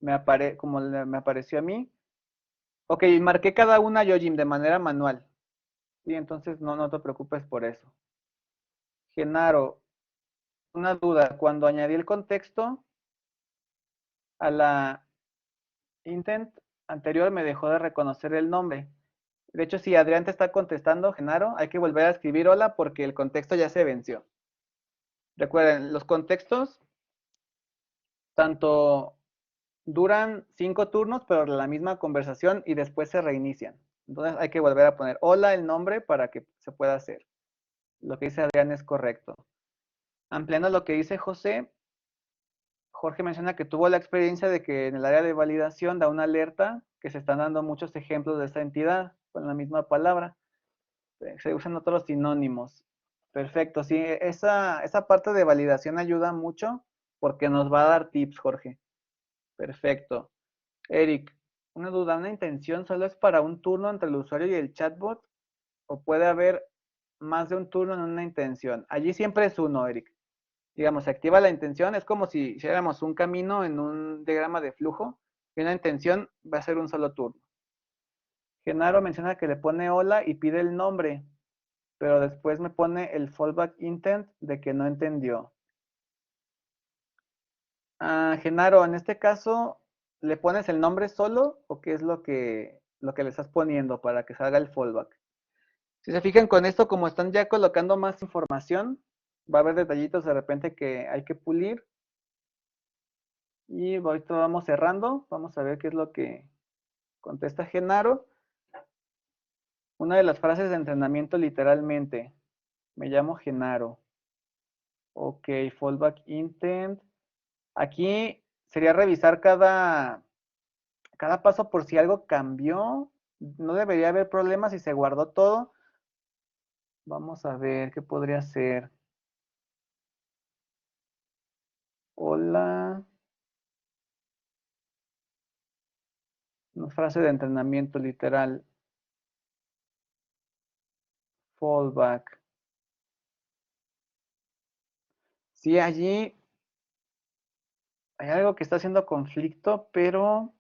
me apareció a mí? Ok, marqué cada una yo, Jim, de manera manual. Sí, entonces no te preocupes por eso. Genaro, una duda. Cuando añadí el contexto a la intent anterior me dejó de reconocer el nombre. De hecho, si Adrián te está contestando, Genaro, hay que volver a escribir hola porque el contexto ya se venció. Recuerden, los contextos tanto duran 5 turnos, pero la misma conversación y después se reinician. Entonces hay que volver a poner hola el nombre para que se pueda hacer. Lo que dice Adrián es correcto. Ampliando lo que dice José, Jorge menciona que tuvo la experiencia de que en el área de validación da una alerta que se están dando muchos ejemplos de esta entidad con la misma palabra. Se usan otros sinónimos. Perfecto, sí, esa parte de validación ayuda mucho porque nos va a dar tips, Jorge. Perfecto. Eric, una duda, ¿una intención solo es para un turno entre el usuario y el chatbot? ¿O puede haber más de un turno en una intención? Allí siempre es uno, Eric. Digamos, se activa la intención, es como si hiciéramos un camino en un diagrama de flujo y una intención va a ser un solo turno. Genaro menciona que le pone hola y pide el nombre, pero después me pone el fallback intent de que no entendió. Genaro, en este caso, ¿le pones el nombre solo o qué es lo que le estás poniendo para que salga el fallback? Si se fijan con esto, como están ya colocando más información, va a haber detallitos de repente que hay que pulir. Y ahorita vamos cerrando. Vamos a ver qué es lo que contesta Genaro. Una de las frases de entrenamiento literalmente. Me llamo Genaro. Ok, fallback intent. Aquí sería revisar cada paso por si algo cambió. No debería haber problemas si se guardó todo. Vamos a ver qué podría ser. Hola. Una frase de entrenamiento literal. Fallback. Sí, allí hay algo que está haciendo conflicto, pero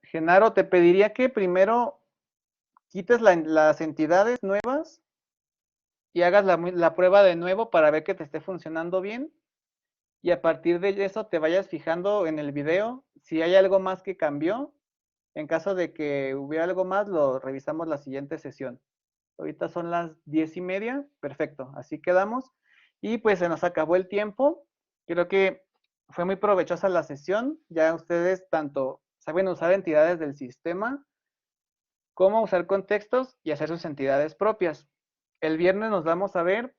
Genaro, te pediría que primero quites las entidades nuevas y hagas la prueba de nuevo para ver que te esté funcionando bien. Y a partir de eso te vayas fijando en el video si hay algo más que cambió. En caso de que hubiera algo más, lo revisamos la siguiente sesión. Ahorita son las 10:30, perfecto, así quedamos. Y pues se nos acabó el tiempo. Creo que fue muy provechosa la sesión. Ya ustedes tanto saben usar entidades del sistema cómo usar contextos y hacer sus entidades propias. El viernes nos vamos a ver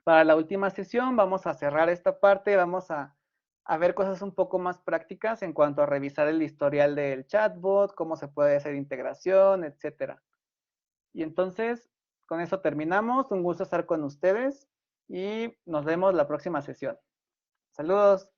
para la última sesión, vamos a cerrar esta parte, vamos a ver cosas un poco más prácticas en cuanto a revisar el historial del chatbot, cómo se puede hacer integración, etcétera. Y entonces, con eso terminamos. Un gusto estar con ustedes y nos vemos la próxima sesión. Saludos.